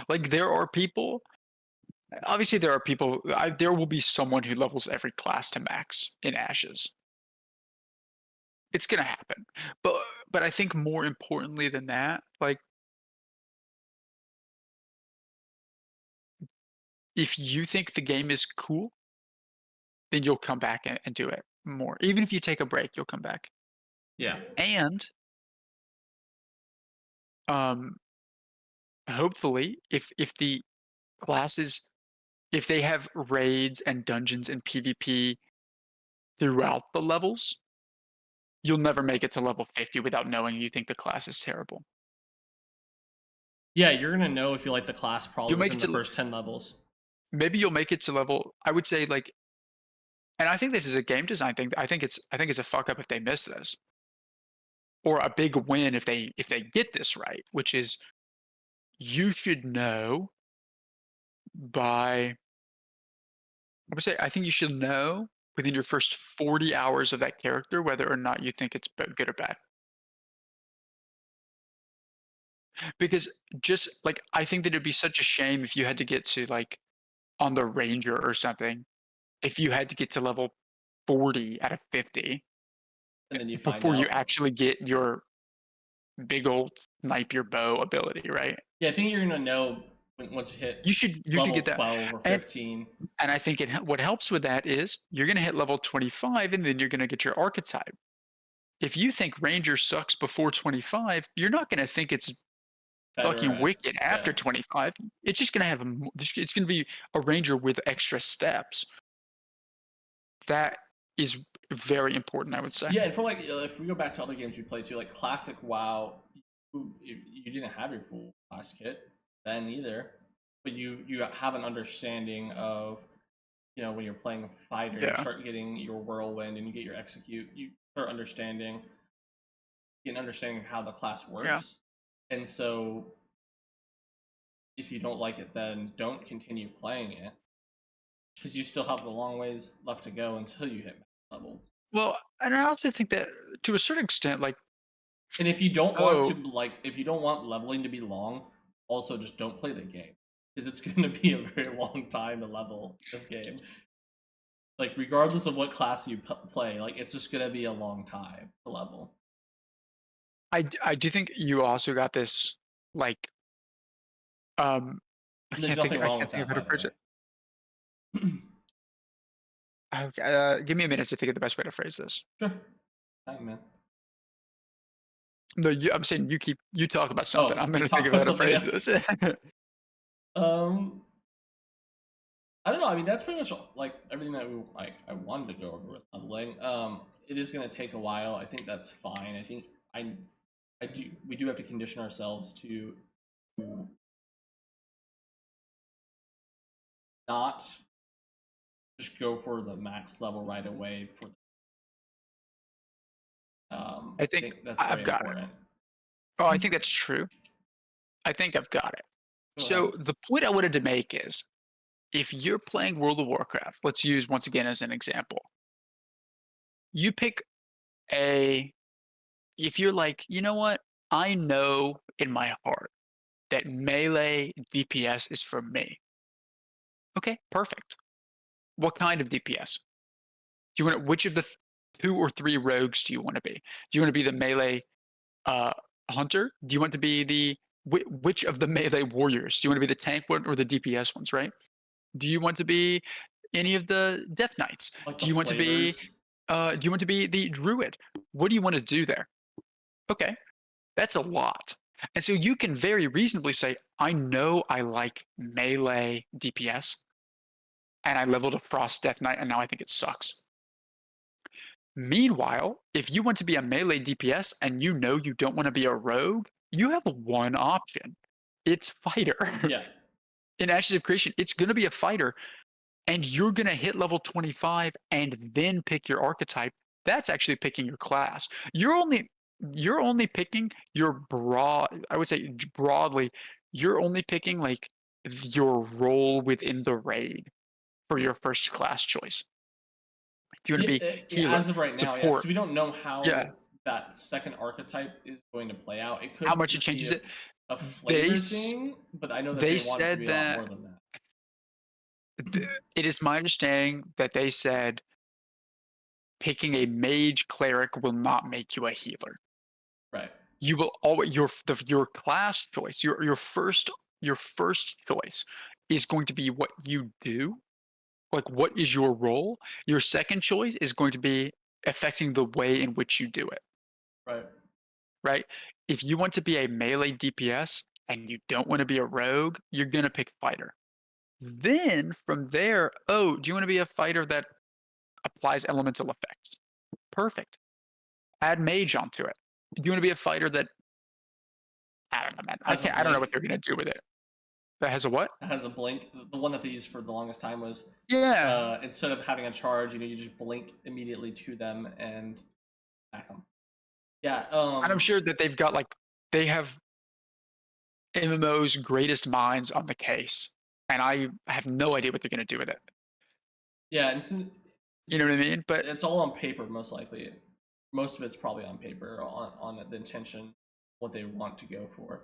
Like there are people obviously there are people there will be someone who levels every class to max in Ashes. It's going to happen. But but I think more importantly than that, like if you think the game is cool, then you'll come back and do it more. Even if you take a break, you'll come back. Yeah. And um hopefully if the classes if they have raids and dungeons and PvP throughout the levels, you'll never make it to level 50 without knowing you think the class is terrible. Yeah, you're gonna know if you like the class probably You'll make within it the to first 10 levels. maybe you'll make it to level I would say like and I think this is a game design thing. I think it's a fuck up if they miss this. Or a big win if they get this right, which is you should know by I would say I think you should know within your first 40 hours of that character whether or not you think it's good or bad. Because just like I think that it'd be such a shame if you had to get to like on the ranger or something, if you had to get to level 40 out of 50 And then you find before you out. actually get big old snipe your bow ability, right? Yeah, I think you're gonna know once you hit You should level get that. 12 or And 15. I think what helps with that is you're gonna hit level 25 and then you're gonna get your archetype. If you think Ranger sucks before 25, you're not gonna think it's Better fucking at wicked after yeah. 25. It's just gonna have it's gonna be a Ranger with extra steps. That is very important, I would say. Yeah, and for like if we go back to other games we played too, like classic WoW, you didn't have your full class kit then either, but you have an understanding of when you're playing a fighter, you Yeah. start getting your whirlwind and you get your execute, you start get an understanding of how the class Yeah. works, and so if you don't like it, then don't continue playing it because you still have the long ways left to go until you hit max level. Well, and I also think that to a certain extent, like, And if you don't want to oh, like, if you don't want leveling to be long, also just don't play the game because it's going to be a very long time to level this game. Like, regardless of what class you play, like it's just going to be a long time to level. I do think you also got this, like, um, And there's nothing I wrong can't with think of that, how to by the phrase way. it. Okay, give me a minute to think of the best way to phrase this. Sure, time, man. No, I'm saying you talk about something. Oh, I'm you gonna think talk of how about to something phrase else. this. Um, I don't know. I mean, that's pretty much like everything that I wanted to go over with leveling. It is going to take a while. I think that's fine. I think I do we do have to condition ourselves to not just go for the max level right away. I I think think that's very I've got it. important. Oh, I think that's true. I think I've got it. Go ahead. So the point I wanted to make is if you're playing World of Warcraft, let's use once again as an example. You pick a if you're like, you know what? I know in my heart that melee DPS is for me. Okay, perfect. What kind of DPS? Do you want which of the 2 or 3 rogues do you want to be? Do you want to be the melee uh, hunter? Do you want to be the which of the melee warriors? Do you want to be the tank one or the DPS ones? Right? Do you want to be any of the death knights? Like the Do you want to be flavors. the druid? What do you want to do there? Okay, that's a lot. And so you can very reasonably say, I know I like melee DPS, and I leveled a Frost Death Knight, and now I think it sucks. Meanwhile, if you want to be a melee DPS and you know you don't want to be a rogue, you have one option. It's fighter. Yeah. In Ashes of Creation, it's going to be a fighter, and you're going to hit level 25 and then pick your archetype. That's actually picking your class. You're only picking your broad, I would say broadly, you're only picking like your role within the raid for your first class choice. Do you want to be Yeah, healer, as of right now, yeah, because support? we don't know Yeah. how that second archetype is going to play out. It How could much it just be changes it? a They flavor s- thing, but I know that they they want it to said be a lot that more than that. it is my understanding that they said picking a mage cleric will not make you a healer. Right. You will always your class choice, your first choice is going to be what you do, like what is your role. Your second choice is going to be affecting the way in which you do it, Right. right? If you want to be a melee DPS and you don't want to be a rogue, you're going to pick fighter. Then from there, oh, do you want to be a fighter that applies elemental effects? Perfect. Add mage onto it. Do you want to be a fighter that I don't know, man. Has a I don't know what blink. they're gonna do with it. That has a what? Has a blink. The one that they used for the longest time was Yeah. instead of having a charge, you just blink immediately to them and attack them. Yeah. And I'm sure that they have MMO's greatest minds on the case, and I have no idea what they're gonna do with it. Yeah. And You know what I mean? But it's all on paper, most likely. Most of it's probably on paper on the intention, what they want to go for.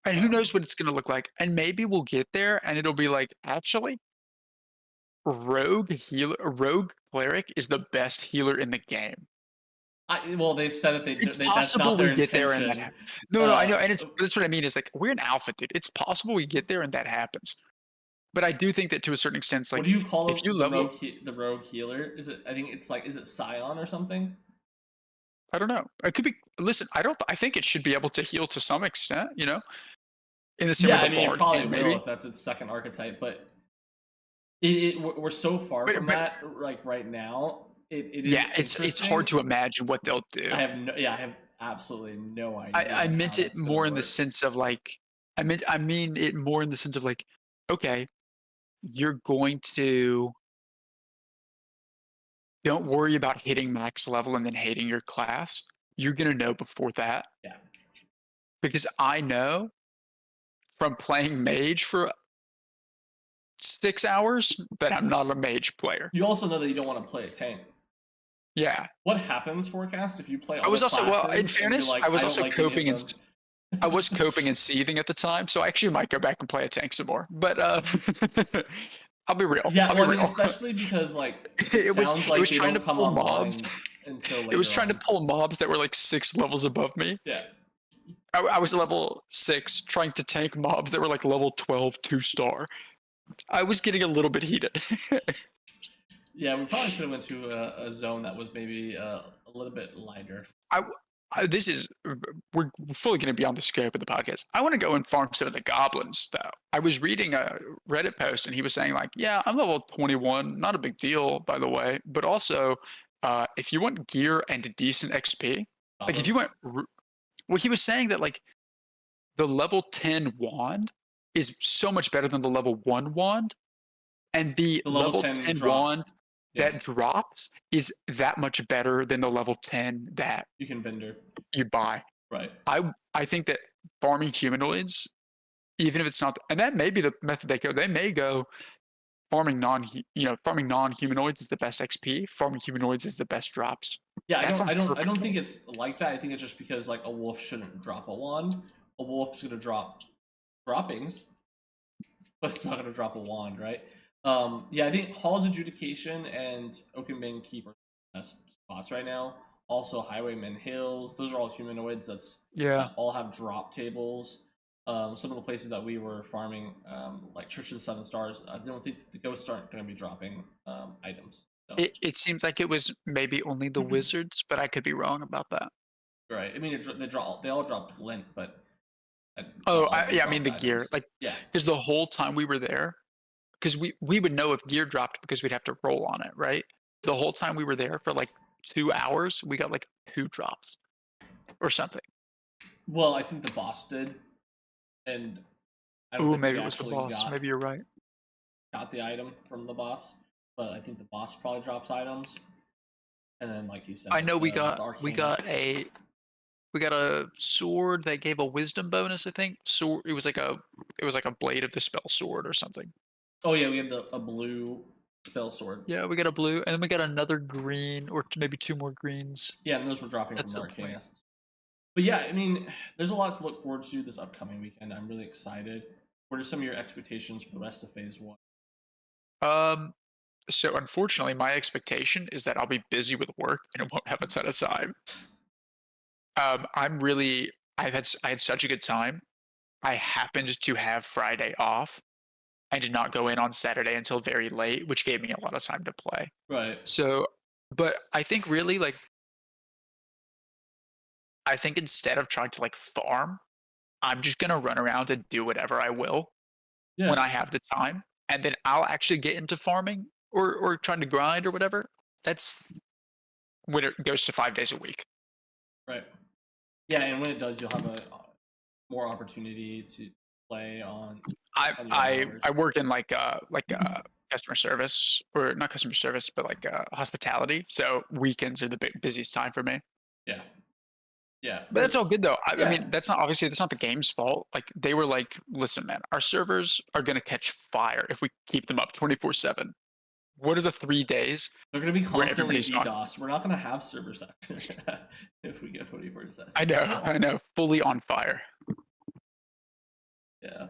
and who Um, knows what it's gonna look like? And maybe we'll get there, and it'll be like, actually, rogue cleric is the best healer in the game. Well, they've said that It's that's possible not their we get there and intention. no, I know, Uh, and that's what I mean is, like, we're in alpha, dude. It's possible we get there and that happens. But I do think that to a certain extent, it's what like, do you if call you level the rogue healer? Is it? I think it's like, is it Scion or something? I don't know. It could be listen, I think it should be able to heal to some extent, in the same way Yeah, the I mean, it bard probably can will maybe. if that's its second archetype, but we're so far from But that, like right now. It is yeah, it's hard interesting. to imagine what they'll do. I have absolutely no I idea how meant it that's gonna more in the work. sense of like I mean it more in the sense of like, okay, you're going to don't worry about hitting max level and then hating your class. You're gonna know before that. Yeah. Because I know from playing mage for 6 hours that I'm not a mage player. You also know that you don't want to play a tank. Yeah. What happens, Forecast, if you play all the In classes and you're fairness, like, I I was don't also like any of coping and them? I was coping and seething at the time, so I actually might go back and play a tank some more. But I'll be real. Yeah, I'll be well, I mean, real. especially because like it sounds It like was they trying don't to come pull mobs. online until It was later trying to on. pull mobs that were like 6 levels above me. Yeah. I was level 6 trying to tank mobs that were like level 12 2-star. I was getting a little bit heated. Yeah, we probably should have went to a zone that was maybe a little bit lighter. I, this is we're fully going to be on the scope of the podcast. I want to go and farm some of the goblins though. I was reading a Reddit post and he was saying like, yeah, I'm level 21, not a big deal by the way, but also if you want gear and decent XP, like if you Goblins. want, well, he was saying that like the level 10 wand is so much better than the level 1 wand, and the The level level 10 10 drop. wand Yeah, that drops is that much better than the level 10 that you can vendor. you buy. Right. I think that farming humanoids, even if it's not, and that may be the method they go. They may go farming farming non-humanoids is the best XP. Farming humanoids is the best drops. Yeah, That sounds I perfect don't to think me. it's like that. I think it's just because like a wolf shouldn't drop a wand. A wolf's gonna drop droppings, but it's not gonna drop a wand, right? Yeah, I think Hall's Adjudication and Oakenbane Keep are the best spots right now. Also, Highwayman Hills. Those are all humanoids. That's Yeah, all have drop tables. Some of the places that we were farming, like Church of the Seven Stars, I don't think the ghosts aren't going to be dropping items. So, it seems like it was maybe only the wizards, but I could be wrong about that. right. I mean, they all drop glint, but not Oh, all of them yeah, I mean dropped the gear, items. like Yeah, because the whole time we were there, because we would know if gear dropped because we'd have to roll on it, right? The whole time we were there for like 2 hours, we got like 2 drops or something. well, I think the boss did, and I don't Oh, think we maybe it was the actually boss. Maybe you're right. got the item from the boss, but I think the boss probably drops items, and then like you said, I know the we arcanist. got a sword that gave a wisdom bonus, I think. Sword it was like a blade of the spell sword or something. Oh yeah, we had a blue spell sword. Yeah, we got a blue, and then we got another green, or maybe two more greens Yeah, and those were dropping at from the some point. arcanists. But yeah, I mean, there's a lot to look forward to this upcoming weekend. I'm really excited. What are some of your expectations for the rest of Phase One? Um, so unfortunately, my expectation is that I'll be busy with work and I won't have a ton of time. I'm really I had such a good time. I happened to have Friday off. I did not go in on Saturday until very late, which gave me a lot of time to play. Right. So, but I think really like I think instead of trying to like farm, I'm just gonna run around and do whatever I will when Yeah. I have the time, and then I'll actually get into farming or trying to grind or whatever. That's when it goes to 5 days a week. Right. Yeah, and when it does, you'll have a more opportunity to play on your own hours. I work in customer service or not customer service, but like hospitality. So weekends are the busiest time for me. Yeah. Yeah. But that's all good though. I Yeah. mean, that's not the game's fault. Like they were like, listen, man, our servers are gonna catch fire if we keep them up 24/7. What are the 3 days They're going to be where constantly everybody's not? DDoS. We're not going to have servers after that if we go 24/7. I know, fully on fire. Yeah.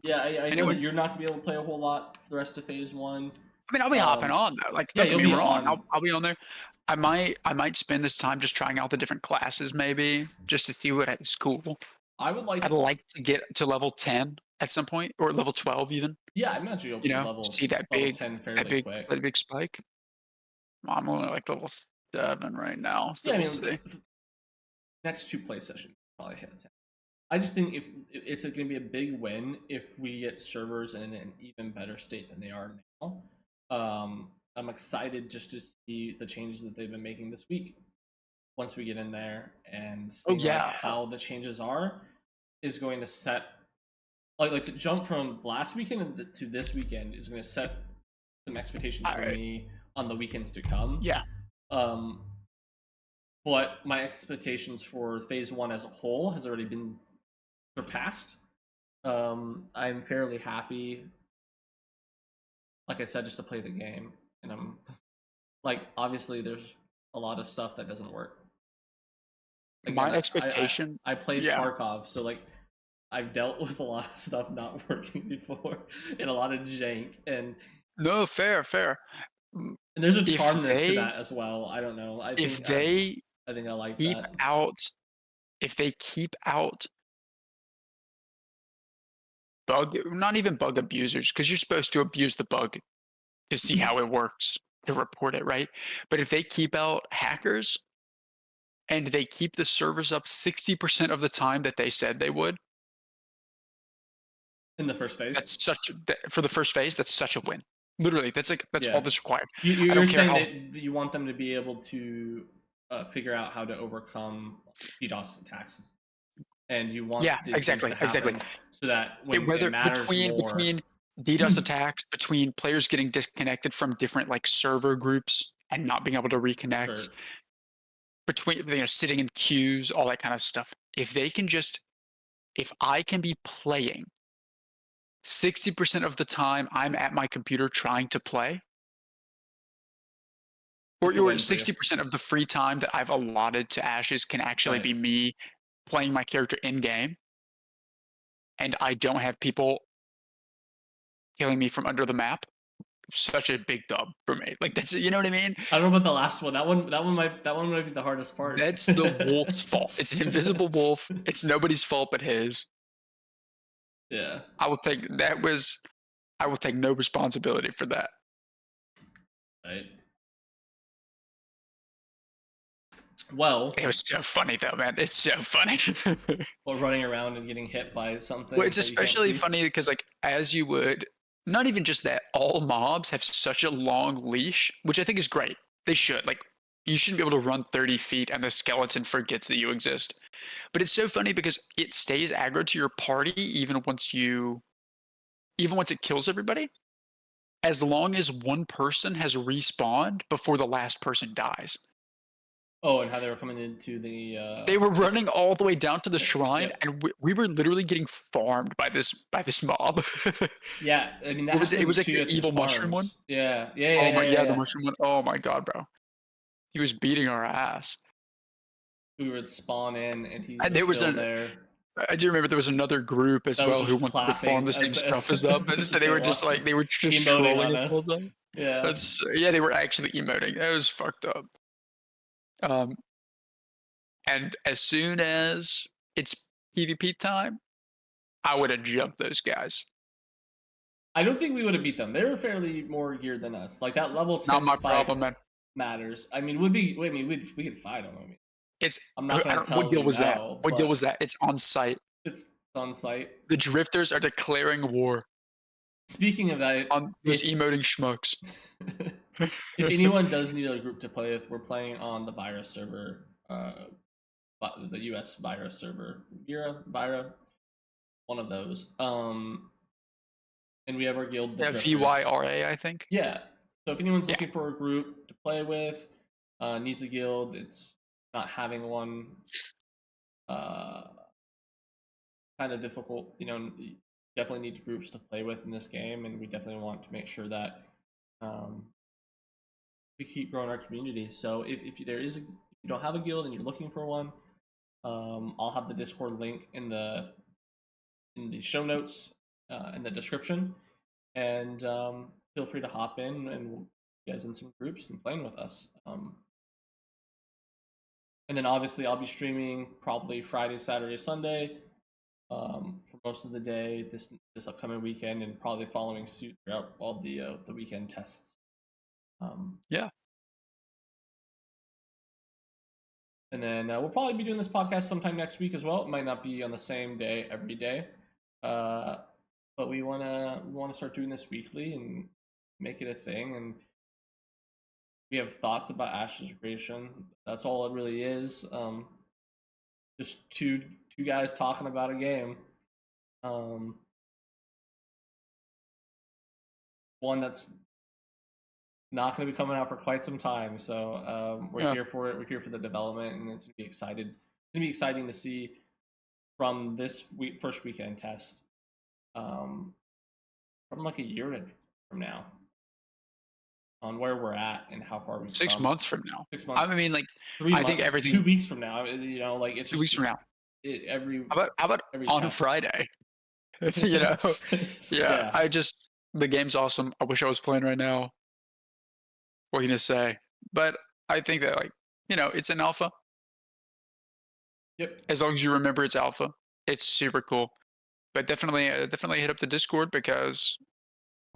Yeah, I know that Anyway, you're not going to be able to play a whole lot for the rest of Phase 1. I mean, I'll be hopping on though. Like, Yeah, don't get you'll me be wrong. on. I'll be on there. I might spend this time just trying out the different classes, maybe just to see what is cool. I would like. I'd like to get to level 10 at some point, or level 12 even. Yeah, I imagine you'll You be know, see level 10 that fairly big quick. that big spike. I'm only like level 7 right now, Yeah, so I we'll mean, see. the next 2 play sessions probably hit 10. I just think if it's going to be a big win if we get servers in an even better state than they are now. I'm excited just to see the changes that they've been making this week. Once we get in there and Oh seeing like yeah, how the changes are, is going to set like the jump from last weekend to this weekend is going to set some expectations for I, me on the weekends to come. yeah. Um, but my expectations for phase one as a whole has already been surpassed. I'm fairly happy, like I said, just to play the game, and I'm like, obviously, there's a lot of stuff that doesn't work. Again, My expectation, I played yeah. Tarkov, so like I've dealt with a lot of stuff not working before, and a lot of jank, No, fair, fair. Mm, and there's a If charmness to they that as well. I don't know. if they I think I like keep that. out if they keep out bug not even bug abusers, because you're supposed to abuse the bug to see how it works, to report it, right? But if they keep out hackers and they keep the servers up 60% of the time that they said they would, In the first phase. that's such a for the first phase, that's such a win. Literally, that's all Yeah. that's required. I You're don't care saying how that you want them to be able to figure out how to overcome DDoS attacks, and you want yeah, these things exactly, to exactly. happen so that It when it whether matters more. between DDoS attacks, between players getting disconnected from different, like, server groups and not being able to reconnect, Sure. between, sitting in queues, all that kind of stuff. If I can be playing 60% of the time I'm at my computer trying to play, It's a or win for you. 60% of the free time that I've allotted to Ashes can actually Right. be me playing my character in game, and I don't have people killing me from under the map, such a big dub for me. Like, that's, you know what I mean? I don't know about the last one. That one might be the hardest part. That's the wolf's fault. It's an invisible wolf. It's nobody's fault but his. Yeah. I will take that was I will take no responsibility for that. Right. Well, It was so funny though, man. It's so funny. or running around and getting hit by Well, something it's that you can't especially see. funny because, like, as you would, not even just that, all mobs have such a long leash, which I think is great. They should. Like, you shouldn't be able to run 30 feet and the skeleton forgets that you exist. But it's so funny because it stays aggro to your party even once it kills everybody, as long as one person has respawned before the last person dies. Oh, and how they were coming into They were this. running all the way down to the shrine, Yep. and we were literally getting farmed by this mob. Yeah, I mean that What was it? It happened was like too the at the evil mushroom one. farms. Yeah, Oh my, yeah, the yeah. mushroom one. Oh my god, bro. He was beating our ass. We would spawn in, and he And was there was still an there. I do remember there was another group as That was well who just wanted to farm clapping the same stuff as us, and so as they they were just watched like us, they were just emoting trolling on us the whole us. time. Yeah. That's yeah, they were actually emoting. That was fucked up. Um, and as soon as it's PvP time, I would have jumped those guys. I don't think we would have beat them. They were fairly more geared than us. Like that level Not 10 my spike problem, man. matters. I mean, would be. I mean, we could fight them. I mean, It's I'm not I gonna don't what tell deal you was that? no, What deal was but that? It's on site. it's on site. The drifters are declaring war Speaking of that, on those if emoting schmucks. if anyone does need a group to play with, we're playing on the virus server, the US virus server, Verra, one of those. And we have our guild, the Yeah, Drifters. VYRA, I think. Yeah. So if anyone's Yeah. looking for a group to play with, needs a guild, it's not having one, uh, kind of difficult. You definitely need groups to play with in this game, and we definitely want to make sure that um, we keep growing our community. So if there is if you don't have a guild and you're looking for one, I'll have the Discord link in the show notes, in the description, and feel free to hop in and we'll get you guys in some groups and playing with us. And then obviously I'll be streaming probably Friday, Saturday, Sunday for most of the day this upcoming weekend, and probably following suit throughout all the weekend tests. Yeah. And then we'll probably be doing this podcast sometime next week as well. It might not be on the same day every day, but we wanna start doing this weekly and make it a thing. And we have thoughts about Ashes creation. That's all it really is. Just two guys talking about a game. One that's not going to be coming out for quite some time. So we're here for it. We're here for the development, and it's going to be excited. It's going to be exciting to see from this first weekend test, from like a year from now, on where we're at and how far we've 6 come. months from now. 6 months. I mean, like, 3 I months, think everything. 2 weeks from now. You know, like it's 2 weeks from now. How about on test. Friday? You know, yeah. The game's awesome. I wish I was playing right now. What can you say? But I think that, like, it's an alpha. Yep. As long as you remember it's alpha, it's super cool. But definitely hit up the Discord, because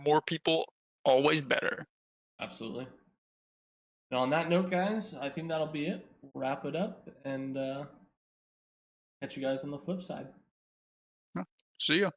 more people always better. Absolutely. And on that note, guys, I think that'll be it. We'll wrap it up and catch you guys on the flip side. See ya.